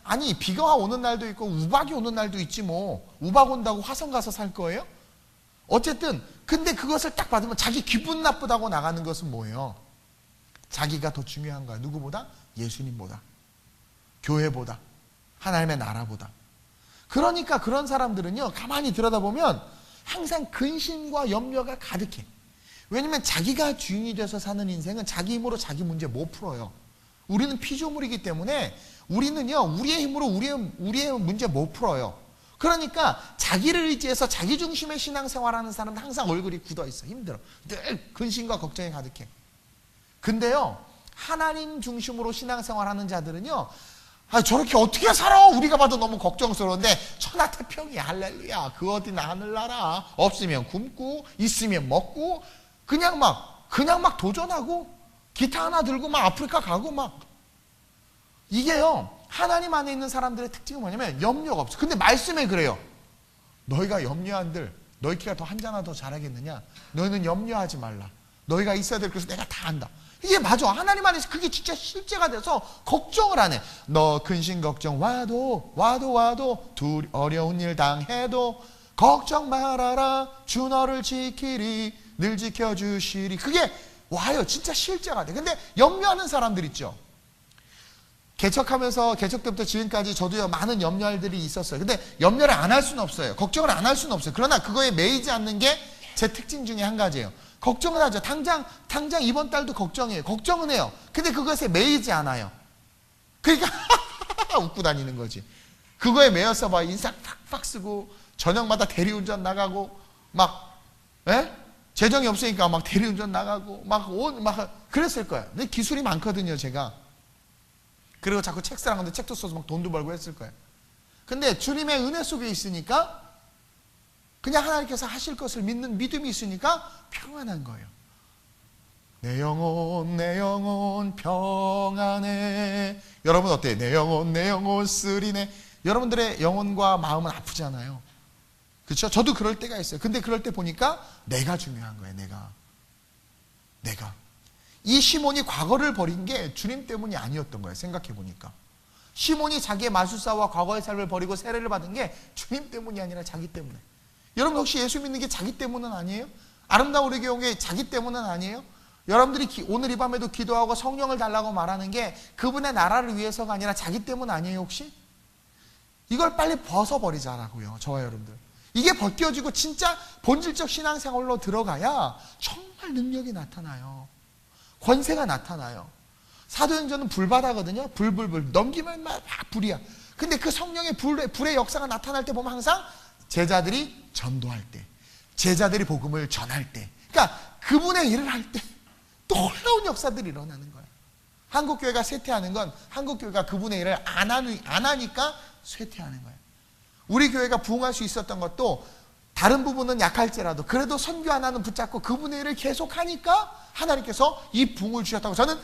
아니 비가 오는 날도 있고 우박이 오는 날도 있지 우박 온다고 화성 가서 살 거예요? 어쨌든 근데 그것을 딱 받으면 자기 기분 나쁘다고 나가는 것은 뭐예요? 자기가 더 중요한 거야. 누구보다? 예수님보다, 교회보다, 하나님의 나라보다. 그러니까 그런 사람들은요 가만히 들여다보면 항상 근심과 염려가 가득해. 왜냐면 자기가 주인이 돼서 사는 인생은 자기 힘으로 자기 문제 못 풀어요. 우리는 피조물이기 때문에 우리는요 우리의 힘으로 우리의 문제 못 풀어요. 그러니까 자기를 의지해서 자기 중심의 신앙생활하는 사람은 항상 얼굴이 굳어있어. 힘들어. 늘 근심과 걱정이 가득해. 근데요 하나님 중심으로 신앙생활하는 자들은요 저렇게 어떻게 살아? 우리가 봐도 너무 걱정스러운데 천하태평이야. 할렐루야. 그 어디 하늘나라. 없으면 굶고 있으면 먹고 그냥 막 도전하고 기타 하나 들고 막 아프리카 가고 막. 이게요 하나님 안에 있는 사람들의 특징은 뭐냐면 염려가 없어. 근데 말씀에 그래요. 너희가 염려한들 너희 키가 더 한 자나 더 잘하겠느냐? 너희는 염려하지 말라. 너희가 있어야 될 것을 내가 다 안다. 이게 맞아. 하나님 안에서 그게 진짜 실제가 돼서 걱정을 안 해. 너 근심 걱정 와도 둘 어려운 일 당해도 걱정 말아라. 주 너를 지키리. 늘 지켜주시리. 그게 와요. 진짜 실제가 돼. 근데 염려하는 사람들 있죠. 개척하면서 개척 때부터 지금까지 저도요 많은 염려들이 있었어요. 근데 염려를 안 할 수는 없어요. 걱정을 안 할 수는 없어요. 그러나 그거에 매이지 않는 게 제 특징 중에 한 가지예요. 걱정을 하죠. 당장 이번 달도 걱정해요. 걱정은 해요. 근데 그것에 매이지 않아요. 그러니까 웃고 다니는 거지. 그거에 매여서 막 인상 팍팍 쓰고 저녁마다 대리운전 나가고 막 재정이 없으니까 막 대리운전 나가고 막 그랬을 거예요. 근데 기술이 많거든요, 제가. 그리고 자꾸 책 쓰라고 하는데 책도 써서 막 돈도 벌고 했을 거예요. 근데 주님의 은혜 속에 있으니까 그냥 하나님께서 하실 것을 믿는 믿음이 있으니까 평안한 거예요. 내 영혼 평안해. 여러분 어때요? 내 영혼 쓰리네. 여러분들의 영혼과 마음은 아프잖아요. 그렇죠? 저도 그럴 때가 있어요. 근데 그럴 때 보니까 내가 중요한 거예요. 내가. 이 시몬이 과거를 버린 게 주님 때문이 아니었던 거예요. 생각해 보니까. 시몬이 자기의 마술사와 과거의 삶을 버리고 세례를 받은 게 주님 때문이 아니라 자기 때문에. 여러분 혹시 예수 믿는 게 자기 때문은 아니에요? 아름다운 우리 교회 자기 때문은 아니에요? 여러분들이 오늘 이 밤에도 기도하고 성령을 달라고 말하는 게 그분의 나라를 위해서가 아니라 자기 때문 아니에요 혹시? 이걸 빨리 벗어버리자라고요. 저와 여러분들. 이게 벗겨지고 진짜 본질적 신앙생활로 들어가야 정말 능력이 나타나요. 권세가 나타나요. 사도행전은 불바다거든요. 불 넘기면 막 불이야. 근데 그 성령의 불의 역사가 나타날 때 보면 항상 제자들이 전도할 때, 제자들이 복음을 전할 때, 그러니까 그분의 일을 할 때 놀라운 역사들이 일어나는 거예요. 한국교회가 쇠퇴하는 건 한국교회가 그분의 일을 안 하니까 쇠퇴하는 거예요. 우리 교회가 부흥할 수 있었던 것도 다른 부분은 약할지라도 그래도 선교 하나는 붙잡고 그분의 일을 계속하니까 하나님께서 이 부흥을 주셨다고 저는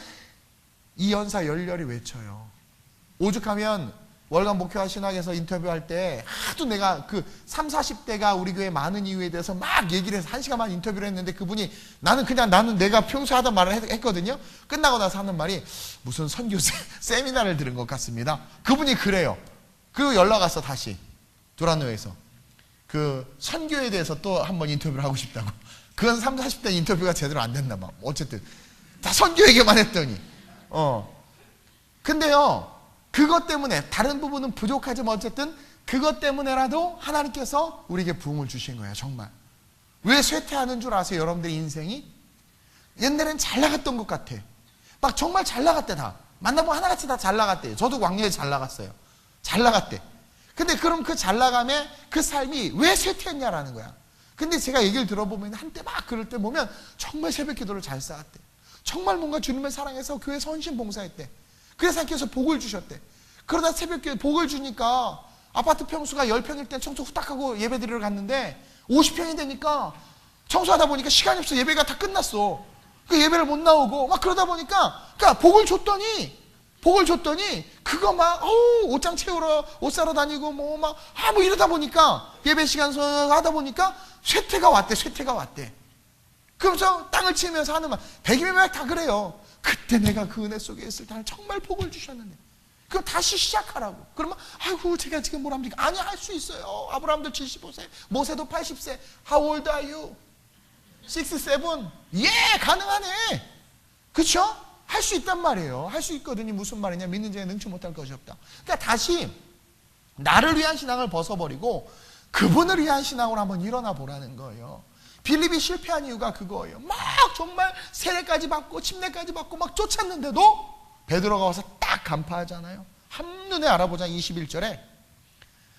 이 연사 열렬히 외쳐요. 오죽하면 월간 목회와 신학에서 인터뷰할 때 하도 내가 그 30, 40대가 우리 교회 많은 이유에 대해서 막 얘기를 해서 1시간만 인터뷰를 했는데 그분이 나는 내가 평소에 하던 말을 했거든요. 끝나고 나서 하는 말이 무슨 선교 세미나를 들은 것 같습니다. 그분이 그래요. 그리고 연락 왔어 다시 두란노에서 그 선교에 대해서 또 한번 인터뷰를 하고 싶다고. 그건 30, 40대 인터뷰가 제대로 안 됐나 봐. 어쨌든 다 선교 얘기만 했더니 근데요 그것 때문에 다른 부분은 부족하지만 어쨌든 그것 때문에라도 하나님께서 우리에게 부흥을 주신 거예요. 정말. 왜 쇠퇴하는 줄 아세요? 여러분들의 인생이 옛날엔 잘 나갔던 것 같아. 막 정말 잘 나갔대. 다 만나보면 하나같이 다 잘 나갔대요. 저도 광야에 잘 나갔어요. 잘 나갔대. 근데 그럼 그 잘 나감에 그 삶이 왜 쇠퇴했냐라는 거야. 근데 제가 얘기를 들어보면 한때 막 그럴 때 보면 정말 새벽 기도를 잘 쌓았대. 정말 뭔가 주님을 사랑해서 교회 헌신 봉사했대. 그래서 하나님께서 복을 주셨대. 그러다 새벽에 복을 주니까 아파트 평수가 10평일 때 청소 후딱하고 예배 드리러 갔는데 50평이 되니까 청소하다 보니까 시간이 없어. 예배가 다 끝났어. 그 예배를 못 나오고 막 그러다 보니까 그러니까 복을 줬더니 그거 막 옷장 채우러 옷 사러 다니고 뭐 이러다 보니까 예배 시간 하다 보니까 쇠퇴가 왔대. 그러면서 땅을 치면서 하는 말 100이면 다 그래요. 그때 내가 그 은혜 속에 있을 때 정말 복을 주셨는데 그럼 다시 시작하라고. 그러면 아이고 제가 지금 뭘 합니까? 아니 할 수 있어요. 아브라함도 75세 모세도 80세. How old are you? 6, 7? 예 가능하네. 그렇죠? 할 수 있단 말이에요. 할 수 있거든요. 무슨 말이냐? 믿는 자에 능치 못할 것이 없다. 그러니까 다시 나를 위한 신앙을 벗어버리고 그분을 위한 신앙으로 한번 일어나 보라는 거예요. 빌립이 실패한 이유가 그거예요. 막 정말 세례까지 받고 침례까지 받고 막 쫓았는데도 베드로가 와서 딱 간파하잖아요. 한눈에 알아보자. 21절에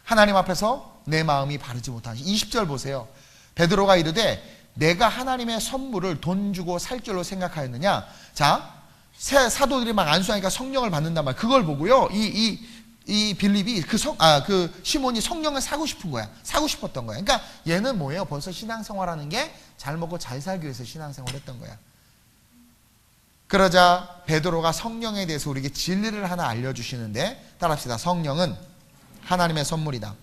하나님 앞에서 내 마음이 바르지 못한 20절 보세요. 베드로가 이르되 내가 하나님의 선물을 돈 주고 살 줄로 생각하였느냐. 자 사도들이 막 안수하니까 성령을 받는단 말. 그걸 보고요. 이 빌립이 그 시몬이 성령을 사고 싶은 거야. 사고 싶었던 거야. 그러니까 얘는 뭐예요? 벌써 신앙생활하는 게 잘 먹고 잘 살기 위해서 신앙생활했던 거야. 그러자 베드로가 성령에 대해서 우리에게 진리를 하나 알려주시는데 따라합시다. 성령은 하나님의 선물이다.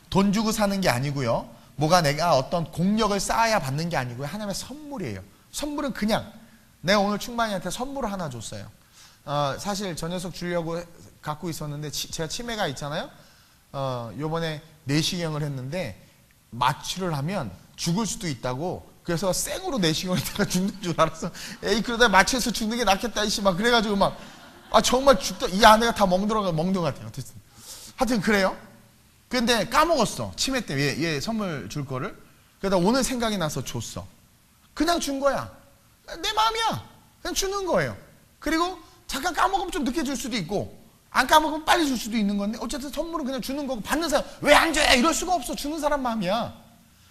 돈 주고 사는 게 아니고요. 뭐가 내가 어떤 공력을 쌓아야 받는 게 아니고요. 하나님의 선물이에요. 선물은 그냥 내가 오늘 충만이한테 선물을 하나 줬어요. 사실 저 녀석 주려고 갖고 있었는데 제가 치매가 있잖아요. 요번에 내시경을 했는데 마취를 하면 죽을 수도 있다고. 그래서 생으로 내시경을 했다가 죽는 줄 알았어. 에이 그러다 마취해서 죽는 게 낫겠다 이씨 막 그래가지고 막 정말 죽다. 이 아내가 다 멍들 같아요. 하여튼 그래요. 근데 까먹었어. 치매 때문에 얘 선물 줄 거를. 그러다 오늘 생각이 나서 줬어. 그냥 준 거야. 내 마음이야. 그냥 주는 거예요. 그리고 잠깐 까먹으면 좀 늦게 줄 수도 있고 안 까먹으면 빨리 줄 수도 있는 건데 어쨌든 선물은 그냥 주는 거고 받는 사람 왜 안 줘? 이럴 수가 없어. 주는 사람 마음이야.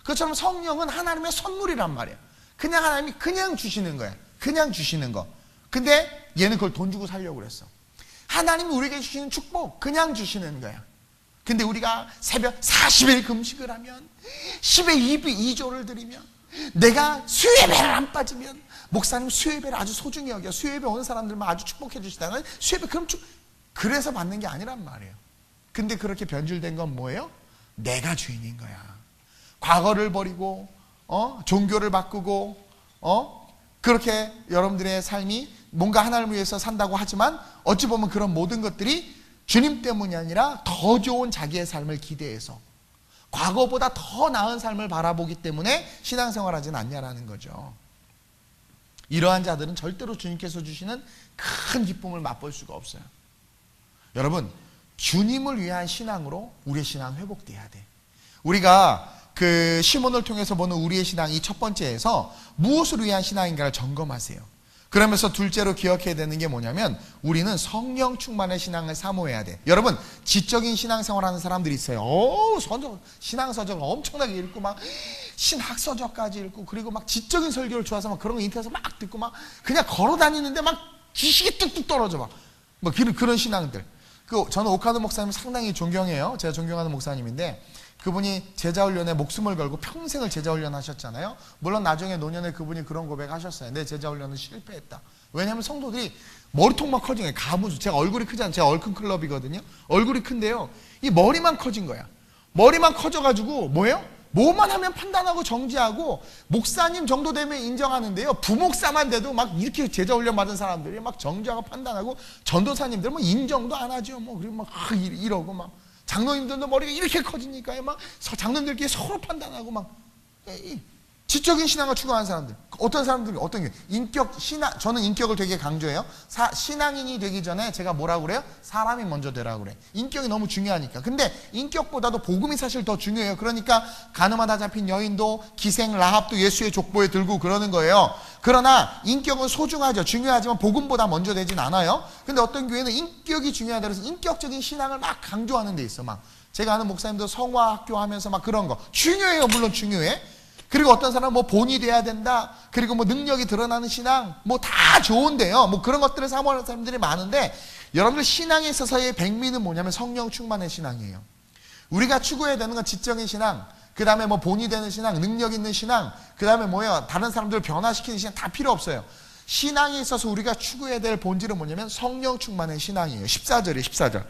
그것처럼 성령은 하나님의 선물이란 말이야. 그냥 하나님이 그냥 주시는 거야. 그냥 주시는 거. 근데 얘는 그걸 돈 주고 살려고 그랬어. 하나님이 우리에게 주시는 축복 그냥 주시는 거야. 근데 우리가 새벽 40일 금식을 하면 10의 2조를 드리면 내가 수요예배를 안 빠지면 목사님 수요예배를 아주 소중히 여겨 수요예배 오는 사람들만 아주 축복해 주시다는 수요예배 그럼 그래서 받는 게 아니란 말이에요. 근데 그렇게 변질된 건 뭐예요? 내가 주인인 거야. 과거를 버리고 종교를 바꾸고 그렇게 여러분들의 삶이 뭔가 하나님을 위해서 산다고 하지만 어찌 보면 그런 모든 것들이 주님 때문이 아니라 더 좋은 자기의 삶을 기대해서 과거보다 더 나은 삶을 바라보기 때문에 신앙생활하지는 않냐라는 거죠. 이러한 자들은 절대로 주님께서 주시는 큰 기쁨을 맛볼 수가 없어요. 여러분, 주님을 위한 신앙으로 우리의 신앙 회복돼야 돼. 우리가 그 시몬을 통해서 보는 우리의 신앙 이 첫 번째에서 무엇을 위한 신앙인가를 점검하세요. 그러면서 둘째로 기억해야 되는 게 뭐냐면 우리는 성령 충만의 신앙을 사모해야 돼. 여러분, 지적인 신앙생활하는 사람들이 있어요. 신앙서적 엄청나게 읽고 막 신학서적까지 읽고 그리고 막 지적인 설교를 좋아해서 막 그런 거 인터넷에서 막 듣고 막 그냥 걸어 다니는데 막 지식이 뚝뚝 떨어져 막 뭐 그런 신앙들. 저는 오카드 목사님 상당히 존경해요. 제가 존경하는 목사님인데 그분이 제자훈련에 목숨을 걸고 평생을 제자훈련 하셨잖아요. 물론 나중에 노년에 그분이 그런 고백하셨어요. 내 제자훈련은 실패했다. 왜냐하면 성도들이 머리통만 커진 거예요. 가무수. 제가 얼굴이 크잖아요. 제가 얼큰 클럽이거든요. 얼굴이 큰데요. 이 머리만 커진 거야. 머리만 커져가지고 뭐예요? 뭐만 하면 판단하고 정지하고 목사님 정도 되면 인정하는데요. 부목사만 돼도 막 이렇게 제자훈련 받은 사람들이 막 정지하고 판단하고 전도사님들 뭐 인정도 안 하죠. 뭐 그리고 막 이러고 막 장로님들도 머리가 이렇게 커지니까요. 막 장로님들끼리 서로 판단하고 막 지적인 신앙을 추구하는 사람들. 어떤 사람들이 어떤 게 인격 신앙 저는 인격을 되게 강조해요. 신앙인이 되기 전에 제가 뭐라고 그래요? 사람이 먼저 되라고 그래. 인격이 너무 중요하니까. 근데 인격보다도 복음이 사실 더 중요해요. 그러니까 가늠하다 잡힌 여인도 기생 라합도 예수의 족보에 들고 그러는 거예요. 그러나 인격은 소중하죠. 중요하지만 복음보다 먼저 되진 않아요. 근데 어떤 교회는 인격이 중요하다 그래서 인격적인 신앙을 막 강조하는 데 있어. 막 제가 아는 목사님도 성화학교 하면서 막 그런 거 중요해요. 물론 중요해. 그리고 어떤 사람은 뭐 본이 돼야 된다. 그리고 뭐 능력이 드러나는 신앙. 뭐 다 좋은데요. 뭐 그런 것들을 사모하는 사람들이 많은데 여러분들 신앙에 있어서의 백미는 뭐냐면 성령 충만의 신앙이에요. 우리가 추구해야 되는 건 지적인 신앙. 그 다음에 뭐 본이 되는 신앙, 능력 있는 신앙. 그 다음에 뭐예요? 다른 사람들을 변화시키는 신앙 다 필요 없어요. 신앙에 있어서 우리가 추구해야 될 본질은 뭐냐면 성령 충만의 신앙이에요. 14절이에요. 14절.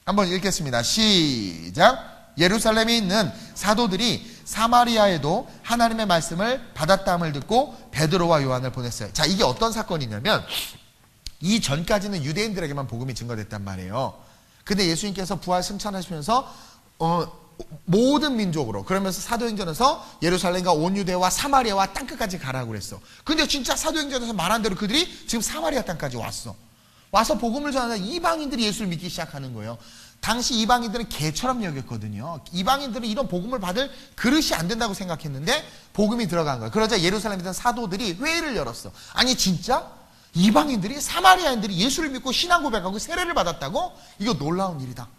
한번 읽겠습니다. 시작. 예루살렘에 있는 사도들이 사마리아에도 하나님의 말씀을 받았다함을 듣고 베드로와 요한을 보냈어요. 자, 이게 어떤 사건이냐면 이 전까지는 유대인들에게만 복음이 증거됐단 말이에요. 근데 예수님께서 부활 승천하시면서 모든 민족으로 그러면서 사도행전에서 예루살렘과 온 유대와 사마리아와 땅끝까지 가라고 그랬어. 근데 진짜 사도행전에서 말한 대로 그들이 지금 사마리아 땅까지 와서 복음을 전하는 이방인들이 예수를 믿기 시작하는 거예요. 당시 이방인들은 개처럼 여겼거든요. 이방인들은 이런 복음을 받을 그릇이 안 된다고 생각했는데 복음이 들어간 거예요. 그러자 예루살렘에 있던 사도들이 회의를 열었어. 아니 진짜? 이방인들이 사마리아인들이 예수를 믿고 신앙 고백하고 세례를 받았다고? 이거 놀라운 일이다.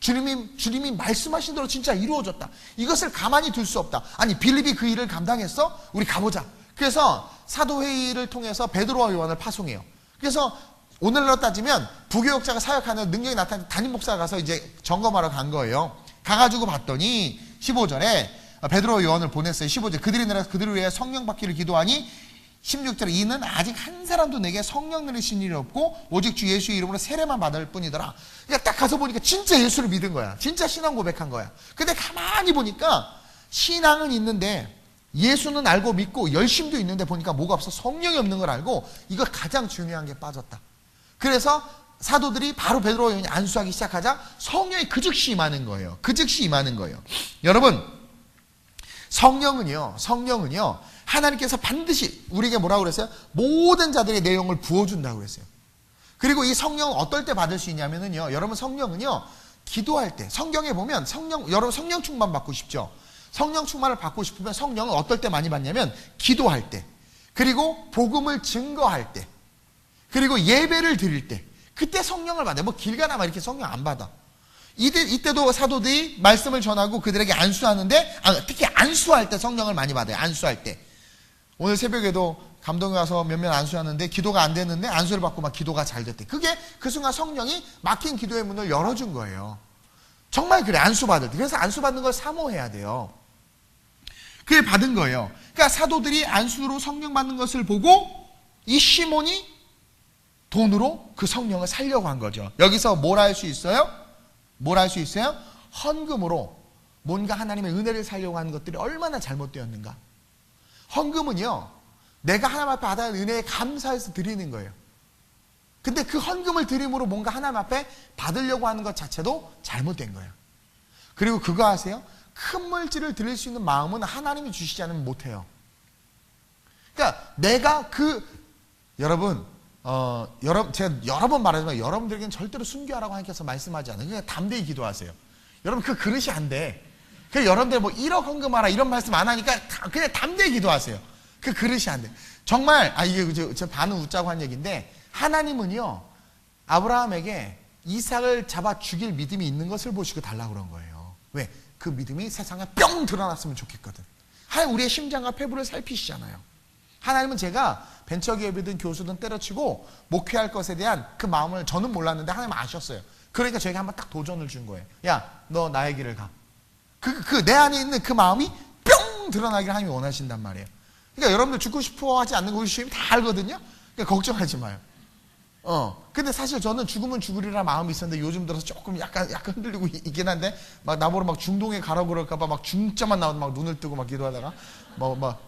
주님이 말씀하신 대로 진짜 이루어졌다. 이것을 가만히 둘 수 없다. 아니 빌립이 그 일을 감당했어? 우리 가보자. 그래서 사도회의를 통해서 베드로와 요한을 파송해요. 그래서 오늘로 따지면 부교역자가 사역하는 능력이 나타나는 담임 목사가 가서 이제 점검하러 간 거예요. 가가지고 봤더니 15절에 베드로와 요한을 보냈어요. 15절 그들이 내려서 그들을 위해 성령 받기를 기도하니 16절에 이는 아직 한 사람도 내게 성령 내리신 일이 없고 오직 주 예수의 이름으로 세례만 받을 뿐이더라. 그러니까 딱 가서 보니까 진짜 예수를 믿은 거야. 진짜 신앙 고백한 거야. 근데 가만히 보니까 신앙은 있는데 예수는 알고 믿고 열심도 있는데 보니까 뭐가 없어. 성령이 없는 걸 알고 이거 가장 중요한 게 빠졌다. 그래서 사도들이 바로 베드로와 요한이 안수하기 시작하자 성령이 그 즉시 임하는 거예요. 그 즉시 임하는 거예요. 여러분 성령은요 하나님께서 반드시 우리에게 뭐라고 그랬어요? 모든 자들의 내용을 부어준다고 그랬어요. 그리고 이 성령은 어떨 때 받을 수 있냐면요 여러분 성령은요 기도할 때 성경에 보면 여러분 성령 충만 받고 싶죠? 성령 충만을 받고 싶으면 성령은 어떨 때 많이 받냐면 기도할 때 그리고 복음을 증거할 때 그리고 예배를 드릴 때 그때 성령을 받아요. 뭐 길 가나 이렇게 성령 안 받아. 이때도 사도들이 말씀을 전하고 그들에게 안수하는데 특히 안수할 때 성령을 많이 받아요. 안수할 때. 오늘 새벽에도 감동이 와서 몇몇 안수하는데 기도가 안 됐는데 안수를 받고 막 기도가 잘 됐대. 그게 그 순간 성령이 막힌 기도의 문을 열어준 거예요. 정말 그래, 안수받을 때. 그래서 안수받는 걸 사모해야 돼요. 그게 받은 거예요. 그러니까 사도들이 안수로 성령 받는 것을 보고 이 시몬이 돈으로 그 성령을 살려고 한 거죠. 여기서 뭘 할 수 있어요? 뭘 할 수 있어요? 헌금으로 뭔가 하나님의 은혜를 살려고 하는 것들이 얼마나 잘못되었는가. 헌금은요, 내가 하나님 앞에 받아야 할 은혜에 감사해서 드리는 거예요. 근데 그 헌금을 드림으로 뭔가 하나님 앞에 받으려고 하는 것 자체도 잘못된 거예요. 그리고 그거 아세요? 큰 물질을 드릴 수 있는 마음은 하나님이 주시지 않으면 못해요. 그러니까 내가 여러분, 제가 여러 번 말하지만 여러분들에게는 절대로 순교하라고 하나님께서 말씀하지 않아요. 그냥 담대히 기도하세요. 여러분, 그 그릇이 안 돼. 그래서 여러분들 뭐 1억 헌금하라 이런 말씀 안 하니까 그냥 담대히 기도하세요. 그 그릇이 안 돼. 정말, 이게 저 반은 웃자고 한 얘기인데, 하나님은요, 아브라함에게 이삭을 잡아 죽일 믿음이 있는 것을 보시고 달라고 그런 거예요. 왜? 그 믿음이 세상에 뿅 드러났으면 좋겠거든. 하나님 우리의 심장과 폐부를 살피시잖아요. 하나님은 제가 벤처기업이든 교수든 때려치고 목회할 것에 대한 그 마음을 저는 몰랐는데 하나님은 아셨어요. 그러니까 저에게 한번 딱 도전을 준 거예요. 야, 너 나의 길을 가. 내 안에 있는 그 마음이 뿅 드러나기를 하나님이 원하신단 말이에요. 그러니까 여러분들 죽고 싶어 하지 않는 거 우리 주님이 다 알거든요. 그러니까 걱정하지 마요. 근데 사실 저는 죽으면 죽으리라 마음이 있었는데 요즘 들어서 조금 약간 흔들리고 있긴 한데, 막 나보러 막 중동에 가라고 그럴까봐 막 중자만 나오면 막 눈을 뜨고 막 기도하다가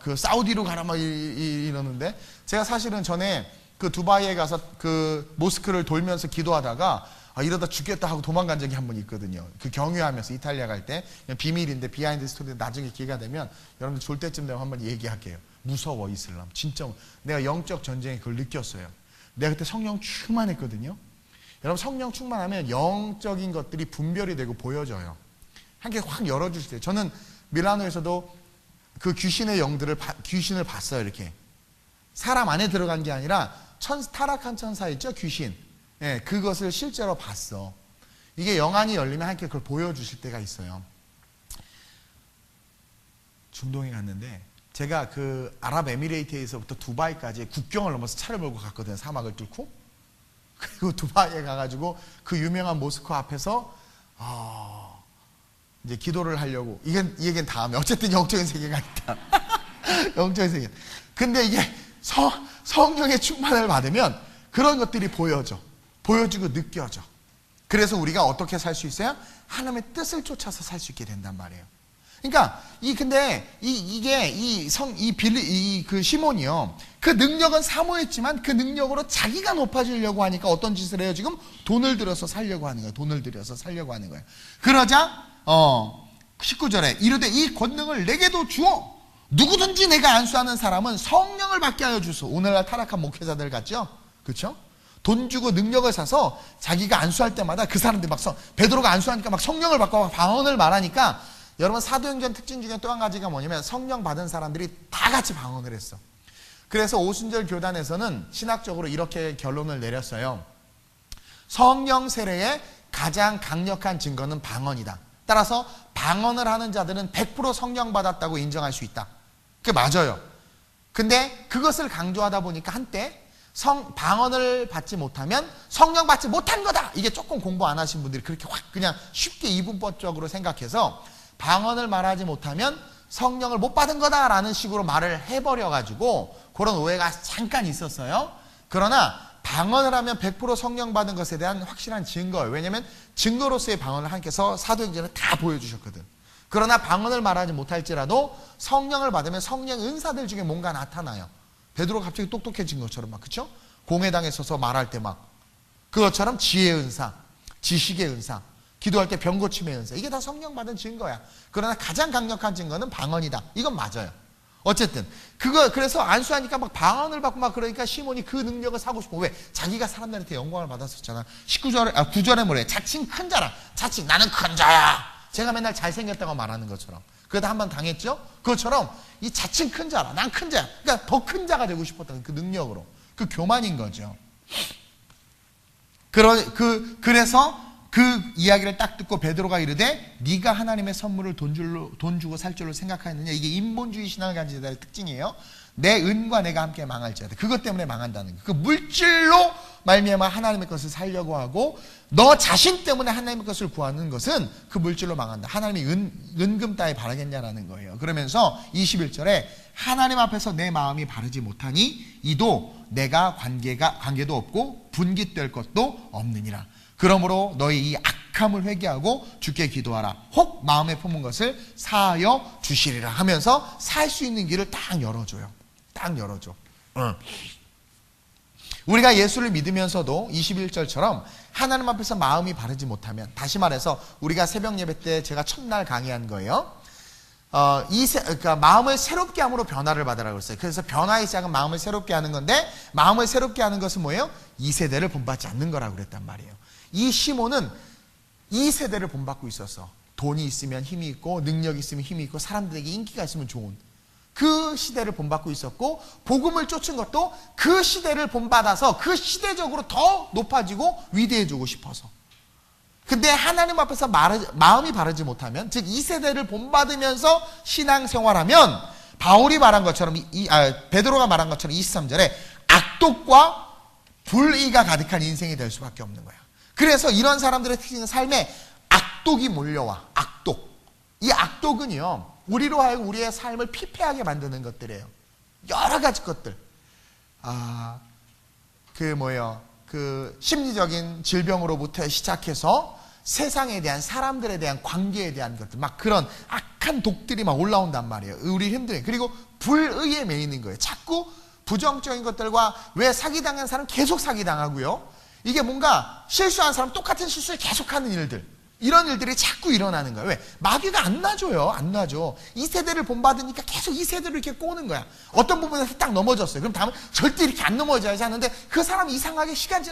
그 사우디로 가라 막 이러는데, 제가 사실은 전에 그 두바이에 가서 그 모스크를 돌면서 기도하다가 이러다 죽겠다 하고 도망간 적이 한 번 있거든요. 그 경유하면서 이탈리아 갈 때. 비밀인데 비하인드 스토리 나중에 기회가 되면 여러분들 졸 때쯤 되면 한번 얘기할게요. 무서워, 이슬람. 진짜 내가 영적 전쟁에 그걸 느꼈어요. 내가 그때 성령 충만했거든요. 여러분, 성령 충만하면 영적인 것들이 분별이 되고 보여져요. 한 개 확 열어주실 때. 저는 밀라노에서도 그 귀신을 봤어요. 이렇게 사람 안에 들어간 게 아니라 타락한 천사 있죠, 귀신. 예, 그것을 실제로 봤어. 이게 영안이 열리면 한 개 그걸 보여주실 때가 있어요. 중동에 갔는데 제가 그 아랍에미레이트에서부터 두바이까지 국경을 넘어서 차를 몰고 갔거든요. 사막을 뚫고. 그리고 두바이에 가가지고 그 유명한 모스크 앞에서 이제 기도를 하려고. 이 얘기는 다음에. 어쨌든 영적인 세계가 있다. 영적인 세계. 근데 이게 성령의 충만을 받으면 그런 것들이 보여지고 느껴져. 그래서 우리가 어떻게 살 수 있어요? 하나님의 뜻을 쫓아서 살 수 있게 된단 말이에요. 그러니까 그 시몬이요, 그 능력은 사모했지만 그 능력으로 자기가 높아지려고 하니까 어떤 짓을 해요? 지금 돈을 들여서 살려고 하는 거예요. 돈을 들여서 살려고 하는 거예요. 그러자 19절에 이르되 이 권능을 내게도 주어 누구든지 내가 안수하는 사람은 성령을 받게 하여 주소. 오늘날 타락한 목회자들 같죠? 그렇죠? 돈 주고 능력을 사서 자기가 안수할 때마다 그 사람들이 막 베드로가 안수하니까 막 성령을 받고 막 방언을 말하니까, 여러분, 사도행전 특징 중에 또 한 가지가 뭐냐면 성령 받은 사람들이 다 같이 방언을 했어. 그래서 오순절 교단에서는 신학적으로 이렇게 결론을 내렸어요. 성령 세례의 가장 강력한 증거는 방언이다. 따라서 방언을 하는 자들은 100% 성령 받았다고 인정할 수 있다. 그게 맞아요. 근데 그것을 강조하다 보니까 한때 방언을 받지 못하면 성령 받지 못한 거다. 이게 조금 공부 안 하신 분들이 그렇게 확 그냥 쉽게 이분법적으로 생각해서 방언을 말하지 못하면 성령을 못 받은 거다라는 식으로 말을 해버려가지고 그런 오해가 잠깐 있었어요. 그러나 방언을 하면 100% 성령 받은 것에 대한 확실한 증거예요. 왜냐하면 증거로서의 방언을 하나님께서 사도행전에 다 보여주셨거든. 그러나 방언을 말하지 못할지라도 성령을 받으면 성령 은사들 중에 뭔가 나타나요. 베드로가 갑자기 똑똑해진 것처럼 막, 그쵸? 공회당에 서서 말할 때 막 그것처럼 지혜의 은사, 지식의 은사, 기도할 때 병 고침의 은사, 이게 다 성령 받은 증거야. 그러나 가장 강력한 증거는 방언이다. 이건 맞아요. 어쨌든 그래서 안수하니까 막 방언을 받고 막 그러니까 시몬이 그 능력을 사고 싶어. 왜? 자기가 사람들한테 영광을 받았었잖아. 9절에 뭐래? 자칭 큰 자라. 자칭 나는 큰 자야. 제가 맨날 잘생겼다고 말하는 것처럼. 그러다 한번 당했죠? 그것처럼 이 자칭 큰 자라. 난 큰 자야. 그러니까 더 큰 자가 되고 싶었던 그 능력으로. 그 교만인 거죠. 그래서 그 이야기를 딱 듣고 베드로가 이르되 네가 하나님의 선물을 돈 주고 살 줄로 생각하느냐. 이게 인본주의 신앙을 가진 자들의 특징이에요. 내 은과 내가 함께 망할지어다. 그것 때문에 망한다는 거예요. 그 물질로 말미암아 하나님의 것을 살려고 하고 너 자신 때문에 하나님의 것을 구하는 것은 그 물질로 망한다. 하나님이 은금 따위 바라겠냐라는 거예요. 그러면서 21절에 하나님 앞에서 내 마음이 바르지 못하니 이도 내가 관계도 없고 분깃될 것도 없느니라. 그러므로 너희 이 악함을 회개하고 주께 기도하라. 혹 마음에 품은 것을 사하여 주시리라 하면서 살 수 있는 길을 딱 열어줘요. 딱 열어줘. 우리가 예수를 믿으면서도 21절처럼 하나님 앞에서 마음이 바르지 못하면, 다시 말해서 우리가 새벽 예배 때 제가 첫날 강의한 거예요. 그러니까 마음을 새롭게 함으로 변화를 받으라고 했어요. 그래서 변화의 시작은 마음을 새롭게 하는 건데, 마음을 새롭게 하는 것은 뭐예요? 2세대를 본받지 않는 거라고 그랬단 말이에요. 이 시몬은 2세대를 본받고 있었어. 돈이 있으면 힘이 있고, 능력이 있으면 힘이 있고, 사람들에게 인기가 있으면 좋은 그 시대를 본받고 있었고, 복음을 쫓은 것도 그 시대를 본받아서 그 시대적으로 더 높아지고 위대해지고 싶어서. 근데 하나님 앞에서 마음이 바르지 못하면, 즉 2세대를 본받으면서 신앙생활하면 바울이 말한 것처럼, 베드로가 말한 것처럼 23절에 악독과 불의가 가득한 인생이 될 수밖에 없는 거야. 그래서 이런 사람들의 특징은 삶에 악독이 몰려와. 악독. 이 악독은요, 우리로 하여금 우리의 삶을 피폐하게 만드는 것들이에요. 여러 가지 것들. 그 심리적인 질병으로부터 시작해서 세상에 대한, 사람들에 대한, 관계에 대한 것들, 막 그런 악한 독들이 막 올라온단 말이에요. 우리 힘들어요. 그리고 불의에 매이는 거예요. 자꾸 부정적인 것들과, 왜 사기당한 사람 계속 사기당하고요. 이게 뭔가 실수한 사람 똑같은 실수를 계속하는 일들, 이런 일들이 자꾸 일어나는 거예요. 왜? 마귀가 안 놔줘요. 안 놔줘. 2세대를 본받으니까 계속 2세대로 이렇게 꼬는 거야. 어떤 부분에서 딱 넘어졌어요. 그럼 다음에 절대 이렇게 안 넘어져야지 하는데, 그 사람이 이상하게 시간이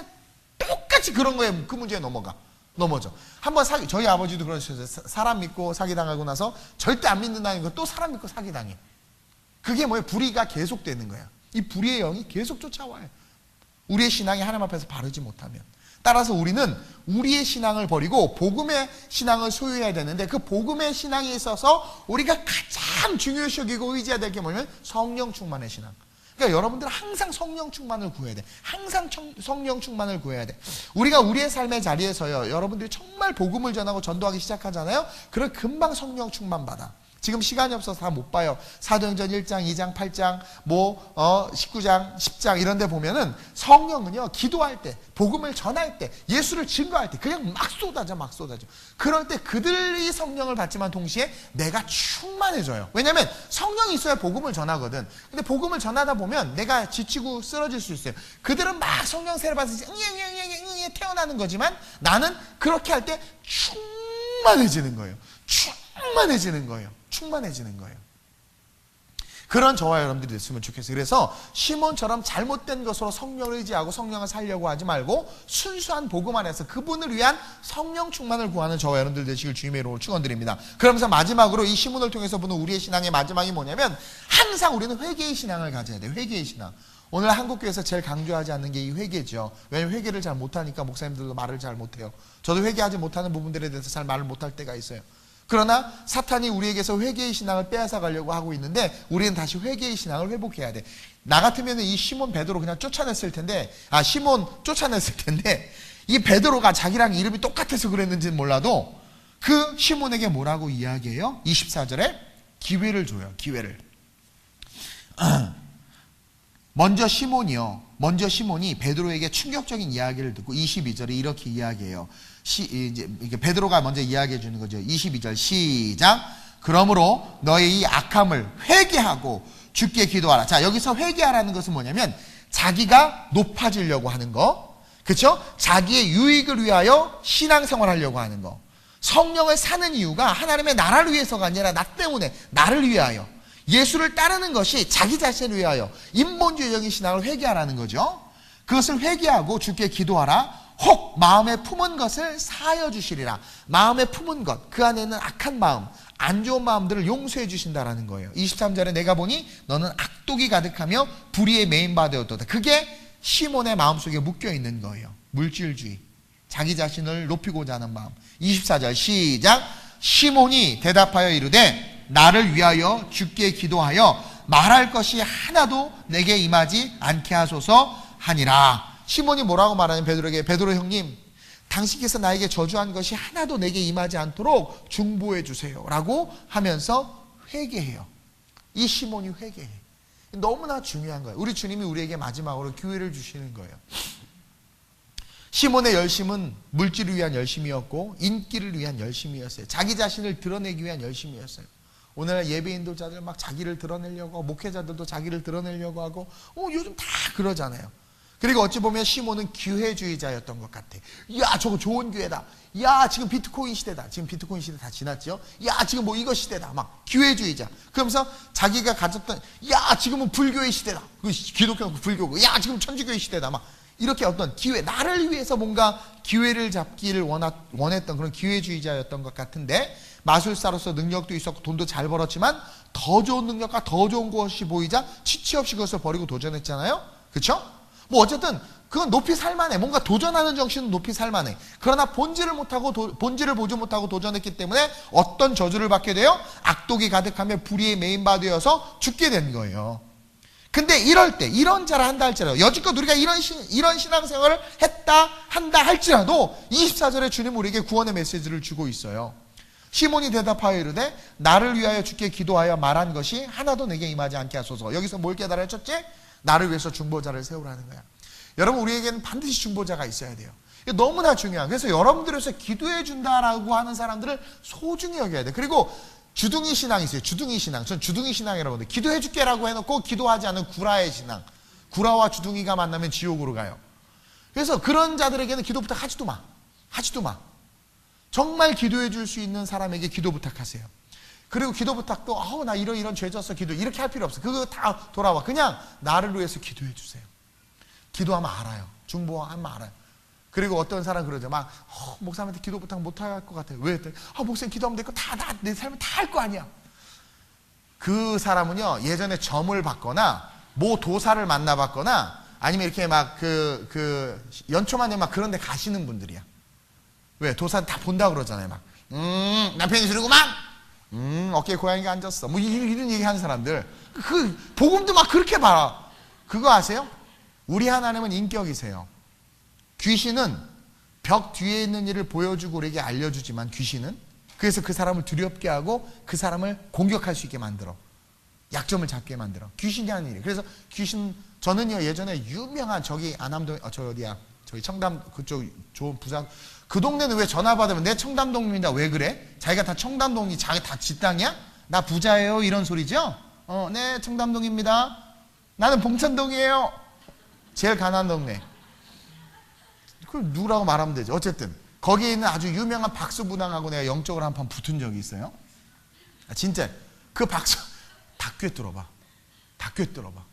똑같이 그런 거에, 그 문제에 넘어져. 한번 저희 아버지도 그러셨어요. 사람 믿고 사기당하고 나서 절대 안 믿는다는 거, 또 사람 믿고 사기당해. 그게 뭐예요? 불의가 계속되는 거야. 이 불의의 영이 계속 쫓아와요. 우리의 신앙이 하나님 앞에서 바르지 못하면. 따라서 우리는 우리의 신앙을 버리고 복음의 신앙을 소유해야 되는데, 그 복음의 신앙에 있어서 우리가 가장 중요시 여기고 의지해야 될 게 뭐냐면 성령 충만의 신앙. 그러니까 여러분들은 항상 성령 충만을 구해야 돼. 항상 성령 충만을 구해야 돼. 우리가 우리의 삶의 자리에서요, 여러분들이 정말 복음을 전하고 전도하기 시작하잖아요. 그럼 금방 성령 충만 받아. 지금 시간이 없어서 다 못 봐요. 사도행전 1장, 2장, 8장, 19장, 10장 이런 데 보면은 성령은요, 기도할 때, 복음을 전할 때, 예수를 증거할 때 그냥 막 쏟아져. 그럴 때 그들이 성령을 받지만 동시에 내가 충만해져요. 왜냐면 성령이 있어야 복음을 전하거든. 근데 복음을 전하다 보면 내가 지치고 쓰러질 수 있어요. 그들은 막 성령 세례 받아서 태어나는 거지만, 나는 그렇게 할 때 충만해지는 거예요. 충만해지는 거예요. 그런 저와 여러분들이 됐으면 좋겠어요. 그래서 시몬처럼 잘못된 것으로 성령을 의지하고 성령을 살려고 하지 말고, 순수한 복음 안에서 그분을 위한 성령 충만을 구하는 저와 여러분들 되시길 주님의 이름으로 축원드립니다. 그러면서 마지막으로 이 시몬을 통해서 보는 우리의 신앙의 마지막이 뭐냐면, 항상 우리는 회개의 신앙을 가져야 돼요. 회개의 신앙. 오늘 한국교회에서 제일 강조하지 않는 게 이 회개죠. 왜냐하면 회개를 잘 못하니까 목사님들도 말을 잘 못해요. 저도 회개하지 못하는 부분들에 대해서 잘 말을 못할 때가 있어요. 그러나 사탄이 우리에게서 회개의 신앙을 빼앗아 가려고 하고 있는데, 우리는 다시 회개의 신앙을 회복해야 돼. 나 같으면 이 시몬 베드로 그냥 시몬 쫓아냈을 텐데, 이 베드로가 자기랑 이름이 똑같아서 그랬는지는 몰라도 그 시몬에게 뭐라고 이야기해요? 24절에 기회를 줘요. 기회를. 먼저 시몬이 베드로에게 충격적인 이야기를 듣고 22절에 이렇게 이야기해요. 이제 베드로가 먼저 이야기해 주는 거죠. 22절 시작. 그러므로 너의 이 악함을 회개하고 주께 기도하라. 자, 여기서 회개하라는 것은 뭐냐면 자기가 높아지려고 하는 거, 그렇죠? 자기의 유익을 위하여 신앙생활 하려고 하는 거. 성령을 사는 이유가 하나님의 나라를 위해서가 아니라 나 때문에, 나를 위하여. 예수를 따르는 것이 자기 자신을 위하여 인본주의적인 신앙을 회개하라는 거죠. 그것을 회개하고 주께 기도하라. 혹 마음에 품은 것을 사하여 주시리라. 마음에 품은 것, 그 안에 있는 악한 마음, 안 좋은 마음들을 용서해 주신다라는 거예요. 23절에 내가 보니 너는 악독이 가득하며 불의에 매인 바 되었도다. 그게 시몬의 마음속에 묶여 있는 거예요. 물질주의, 자기 자신을 높이고자 하는 마음. 24절 시작. 시몬이 대답하여 이르되 나를 위하여 주께 기도하여 말할 것이 하나도 내게 임하지 않게 하소서 하니라. 시몬이 뭐라고 말하냐면 베드로에게, 베드로 형님, 당신께서 나에게 저주한 것이 하나도 내게 임하지 않도록 중보해 주세요 라고 하면서 회개해요. 이 시몬이 회개해. 너무나 중요한 거예요. 우리 주님이 우리에게 마지막으로 기회를 주시는 거예요. 시몬의 열심은 물질을 위한 열심이었고 인기를 위한 열심이었어요. 자기 자신을 드러내기 위한 열심이었어요. 오늘날 예배 인도자들 막 자기를 드러내려고 하고, 목회자들도 자기를 드러내려고 하고, 요즘 다 그러잖아요. 그리고 어찌 보면 시몬은 기회주의자였던 것 같아. 야, 저거 좋은 기회다. 야, 지금 비트코인 시대다. 지금 비트코인 시대 다 지났죠? 야, 지금 뭐 이거 시대다. 막 기회주의자. 그러면서 자기가 가졌던, 야, 지금은 불교의 시대다. 기독교 불교고. 야, 지금 천주교의 시대다. 막 이렇게 어떤 기회, 나를 위해서 뭔가 기회를 잡기를 원했던 그런 기회주의자였던 것 같은데, 마술사로서 능력도 있었고 돈도 잘 벌었지만 더 좋은 능력과 더 좋은 것이 보이자 치치 없이 그것을 버리고 도전했잖아요. 그렇죠? 뭐 어쨌든 그건 높이 살만해. 뭔가 도전하는 정신은 높이 살만해. 그러나 본질을 보지 못하고 도전했기 때문에 어떤 저주를 받게 돼요? 악독이 가득하며 불의에 메인 바 되어서 죽게 된 거예요. 근데 이럴 때, 이런 자라 한다 할지라도, 여지껏 우리가 이런 신앙생활을 한다 할지라도 24절에 주님 우리에게 구원의 메시지를 주고 있어요. 시몬이 대답하여 이르되 나를 위하여 주께 기도하여 말한 것이 하나도 내게 임하지 않게 하소서. 여기서 뭘 깨달았었지? 나를 위해서 중보자를 세우라는 거야. 여러분, 우리에게는 반드시 중보자가 있어야 돼요. 이게 너무나 중요한. 그래서 여러분들에서 기도해 준다라고 하는 사람들을 소중히 여겨야 돼. 그리고 주둥이 신앙이 있어요. 주둥이 신앙. 전 주둥이 신앙이라고 해요. 기도해 줄게라고 해놓고 기도하지 않은 구라의 신앙. 구라와 주둥이가 만나면 지옥으로 가요. 그래서 그런 자들에게는 기도 부탁하지도 마. 하지도 마. 정말 기도해 줄 수 있는 사람에게 기도 부탁하세요. 그리고 기도 부탁도 나 이런 죄 졌어 기도 이렇게 할 필요 없어. 그거 다 돌아와. 그냥 나를 위해서 기도해 주세요. 기도하면 알아요. 중보하면 알아요. 그리고 어떤 사람 그러죠. 막 목사님한테 기도 부탁 못 할 것 같아요. 왜? 목사님 기도하면 될 거 내 삶은 다 할 거 아니야. 그 사람은요, 예전에 점을 받거나 모 도사를 만나봤거나 아니면 이렇게 막 연초만 되면 막 그런 데 가시는 분들이야. 왜? 도사는 다 본다 그러잖아요. 막 남편이 주는구만. 어깨에 고양이가 앉았어. 뭐 이런 얘기 하는 사람들. 복음도 막 그렇게 봐라. 그거 아세요? 우리 하나님은 인격이세요. 귀신은 벽 뒤에 있는 일을 보여주고 우리에게 알려주지만, 귀신은 그래서 그 사람을 두렵게 하고 그 사람을 공격할 수 있게 만들어. 약점을 잡게 만들어. 귀신이 하는 일이에요. 그래서 저는요, 예전에 유명한 저기 안암동, 저기 청담 그쪽 좋은 부산, 그 동네는 왜 전화 받으면 내 청담동입니다. 왜 그래? 자기가 다 청담동이 자기 다 지 땅이야? 나 부자예요. 이런 소리죠? 네, 청담동입니다. 나는 봉천동이에요. 제일 가난한 동네. 그걸 누구라고 말하면 되죠. 어쨌든 거기에 있는 아주 유명한 박수무당하고 내가 영적으로 한 판 붙은 적이 있어요. 진짜 그 박수 다 꿰뚫어봐. 다 꿰뚫어봐.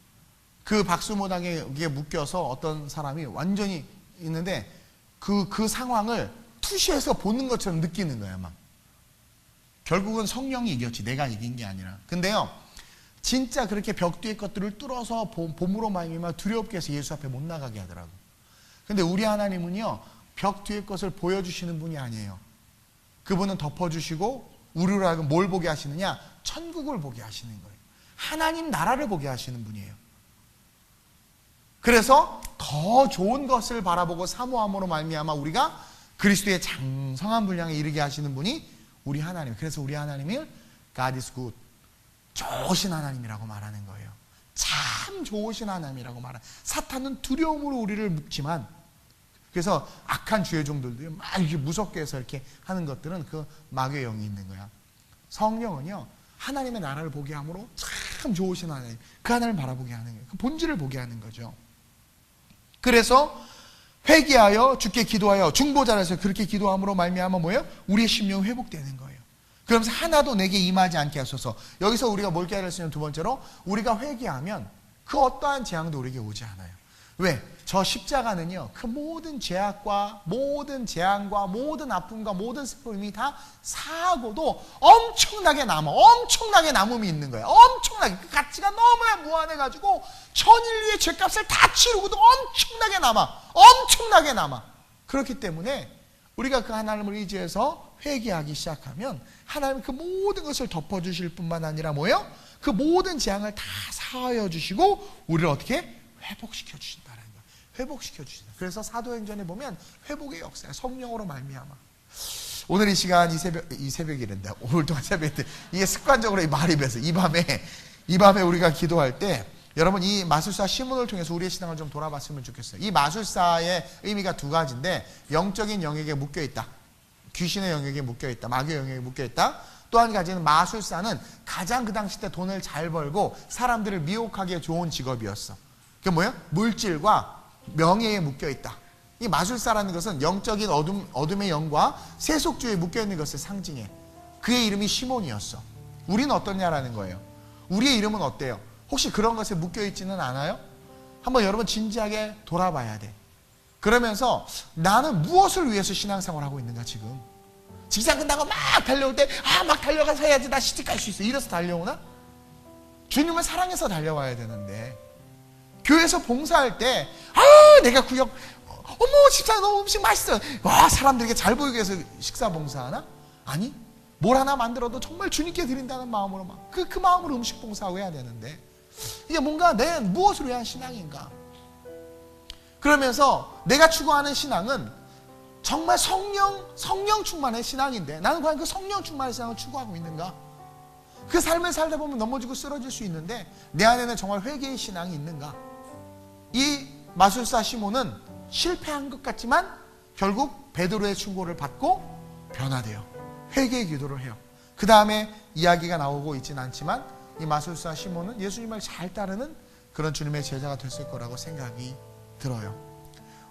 그 박수무당에 묶여서 어떤 사람이 완전히 있는데 그 상황을 투시해서 보는 것처럼 느끼는 거야. 막 결국은 성령이 이겼지, 내가 이긴 게 아니라. 근데요, 진짜 그렇게 벽 뒤의 것들을 뚫어서 봄으로 말미암아 두렵게 해서 예수 앞에 못 나가게 하더라고. 근데 우리 하나님은요, 벽 뒤의 것을 보여주시는 분이 아니에요. 그분은 덮어주시고 우리로 하여금 뭘 보게 하시느냐? 천국을 보게 하시는 거예요. 하나님 나라를 보게 하시는 분이에요. 그래서 더 좋은 것을 바라보고 사모함으로 말미암아 우리가 그리스도의 장성한 분량에 이르게 하시는 분이 우리 하나님. 그래서 우리 하나님을 God is good, 좋으신 하나님이라고 말하는 거예요. 참 좋으신 하나님이라고 말하는. 사탄은 두려움으로 우리를 묶지만, 그래서 악한 주의 종들도 막 이렇게 무섭게 해서 이렇게 하는 것들은 그 마귀의 영이 있는 거야. 성령은요, 하나님의 나라를 보게 함으로 참 좋으신 하나님, 그 하나님을 바라보게 하는 거예요. 그 본질을 보게 하는 거죠. 그래서 회개하여 주께 기도하여 중보자를 해서 그렇게 기도함으로 말미암아 뭐예요? 우리의 심령이 회복되는 거예요. 그러면서 하나도 내게 임하지 않게 하소서. 여기서 우리가 뭘 깨달았으면, 두 번째로 우리가 회개하면 그 어떠한 재앙도 우리에게 오지 않아요. 왜? 저 십자가는요, 그 모든 죄악과 모든 재앙과 모든 아픔과 모든 슬픔이 다 사고도 엄청나게 남음이 있는 거예요. 엄청나게. 그 가치가 너무나 무한해가지고 천일리의 죄값을 다 치르고도 엄청나게 남아. 그렇기 때문에 우리가 그 하나님을 의지해서 회개하기 시작하면 하나님은 그 모든 것을 덮어주실 뿐만 아니라 뭐예요? 그 모든 재앙을 다 사하여 주시고 우리를 어떻게 회복시켜 주신다는 거예요. 회복시켜 주신다. 그래서 사도행전에 보면 회복의 역사야. 성령으로 말미암아. 오늘 이 시간 이 새벽이란다. 오늘 동안 새벽인데 이게 습관적으로 이 말이 배서 이 밤에 우리가 기도할 때 여러분 이 마술사 시몬을 통해서 우리의 신앙을 좀 돌아봤으면 좋겠어요. 이 마술사의 의미가 두 가지인데 영적인 영역에 묶여있다. 귀신의 영역에 묶여있다. 마귀의 영역에 묶여있다. 또 한 가지는 마술사는 가장 그 당시 때 돈을 잘 벌고 사람들을 미혹하기에 좋은 직업이었어. 그게 뭐예요? 물질과 명예에 묶여있다. 이 마술사라는 것은 영적인 어둠의 영과 세속주의에 묶여있는 것을 상징해. 그의 이름이 시몬이었어. 우리는 어떠냐라는 거예요. 우리의 이름은 어때요? 혹시 그런 것에 묶여있지는 않아요? 한번 여러분 진지하게 돌아봐야 돼. 그러면서 나는 무엇을 위해서 신앙생활을 하고 있는가 지금? 직장 끝나고 막 달려올 때 막 달려가서 해야지 나 시집 갈 수 있어 이래서 달려오나? 주님을 사랑해서 달려와야 되는데 교회에서 봉사할 때 내가 구역 어머 집사님 너무 음식 맛있어 와 사람들에게 잘 보이기 위해서 식사 봉사하나? 아니 뭘 하나 만들어도 정말 주님께 드린다는 마음으로 그 마음으로 음식 봉사하고 해야 되는데 이게 뭔가 내 무엇을 위한 신앙인가? 그러면서 내가 추구하는 신앙은 정말 성령 충만의 신앙인데 나는 과연 그 성령 충만의 신앙을 추구하고 있는가? 그 삶을 살다 보면 넘어지고 쓰러질 수 있는데 내 안에는 정말 회개의 신앙이 있는가? 이 마술사 시몬은 실패한 것 같지만 결국 베드로의 충고를 받고 변화돼요. 회개의 기도를 해요. 그 다음에 이야기가 나오고 있지는 않지만 이 마술사 시몬은 예수님을 잘 따르는 그런 주님의 제자가 됐을 거라고 생각이 들어요.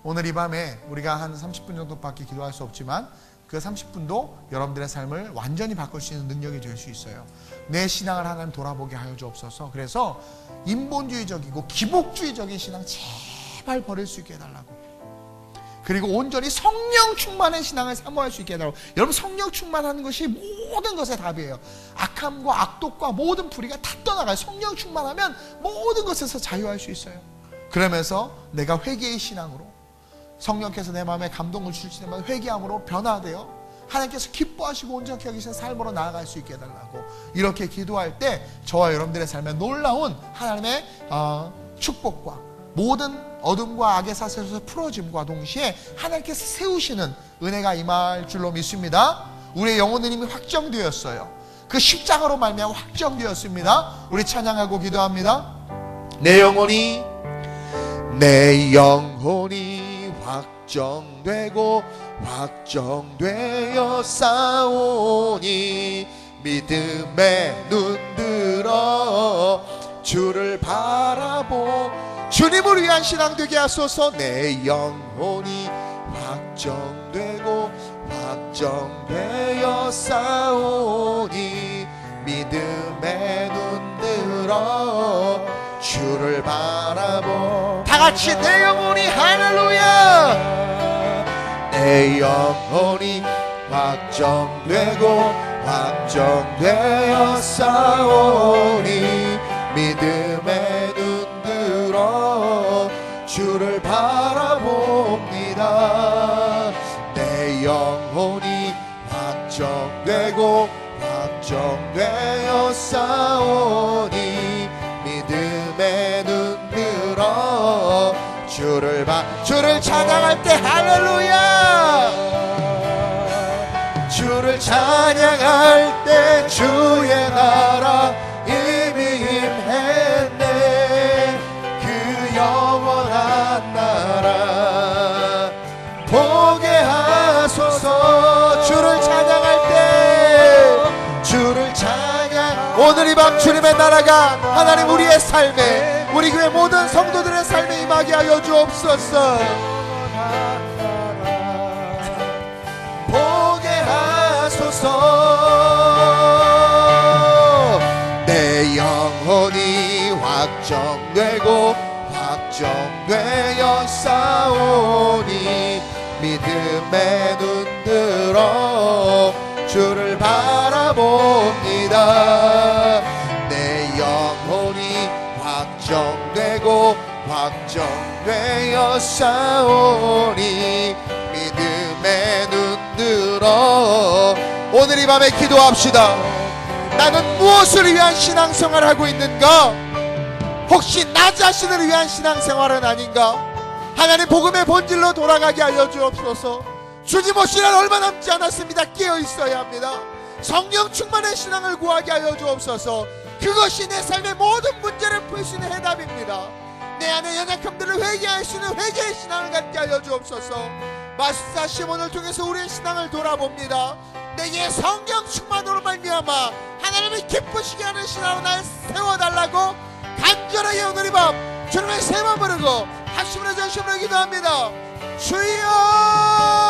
오늘 이 밤에 우리가 한 30분 정도밖에 기도할 수 없지만 그 30분도 여러분들의 삶을 완전히 바꿀 수 있는 능력이 될 수 있어요. 내 신앙을 하나님 돌아보게 하여 주옵소서. 그래서 인본주의적이고 기복주의적인 신앙 제발 버릴 수 있게 해달라고. 그리고 온전히 성령 충만한 신앙을 사모할 수 있게 해달라고. 여러분 성령 충만하는 것이 모든 것의 답이에요. 악함과 악독과 모든 불의가 다 떠나가요. 성령 충만하면 모든 것에서 자유할 수 있어요. 그러면서 내가 회개의 신앙으로 성령께서 내 마음에 감동을 주실 때마다 회개함으로 변화되어 하나님께서 기뻐하시고 온전케 여기신 삶으로 나아갈 수 있게 해달라고 이렇게 기도할 때 저와 여러분들의 삶에 놀라운 하나님의 축복과 모든 어둠과 악의 사슬에서 풀어짐과 동시에 하나님께서 세우시는 은혜가 임할 줄로 믿습니다. 우리의 영혼은 이미 확정되었어요. 그 십자가로 말미암아 확정되었습니다. 우리 찬양하고 기도합니다. 내 영혼이 확정되고 확정되어 싸우니 믿음에 눈들어 주를 바라보 주님을 위한 신앙 되게 하소서. 내 영혼이 확정되고 확정되어 싸우니 믿음에 눈들어 주를 바라보 다같이 내 영혼이 할렐루야. 내 영혼이 확정되고 확정되어 싸우니 믿음에 눈들어 주를 바라봅니다. 내 영혼이 확정되고 확정되어 싸우니 믿음에 눈들어 주를 찬양할 때 할렐루야. 주를 찬양할 때 주의 나라 이미 임했네. 그 영원한 나라 보게 하소서. 주를 찬양할 때 주를 찬양. 오늘 이 밤 주님의 나라가 하나님 우리의 삶에 우리 교회 모든 성도들의 삶에 임하게 하여 주옵소서. 보게 하소서. 내 영혼이 확정되고 확정되어 싸우니 믿음에 눈들어 주를 바라봅니다. 내 영혼이 확정되고 확정되어 싸우니 믿음에 눈들어 오늘 이 밤에 기도합시다. 나는 무엇을 위한 신앙생활을 하고 있는가? 혹시 나 자신을 위한 신앙생활은 아닌가? 하나님 복음의 본질로 돌아가게 알려주옵소서. 주님 오실 날 얼마 남지 않았습니다. 깨어 있어야 합니다. 성령 충만의 신앙을 구하게 알려주옵소서. 그것이 내 삶의 모든 문제를 풀 수 있는 해답입니다. 내 안에 연약함들을 회개할 수 있는 회개의 신앙을 갖게 알려주옵소서. 마술사 시몬을 통해서 우리의 신앙을 돌아봅니다. 내게 성령 충만으로 말미암아 하나님을 기쁘시게 하는 신앙으로 날 세워달라고 간절하게 오늘 이 밤 주님의 세번 부르고 합심으로 전심으로 기도합니다. 주여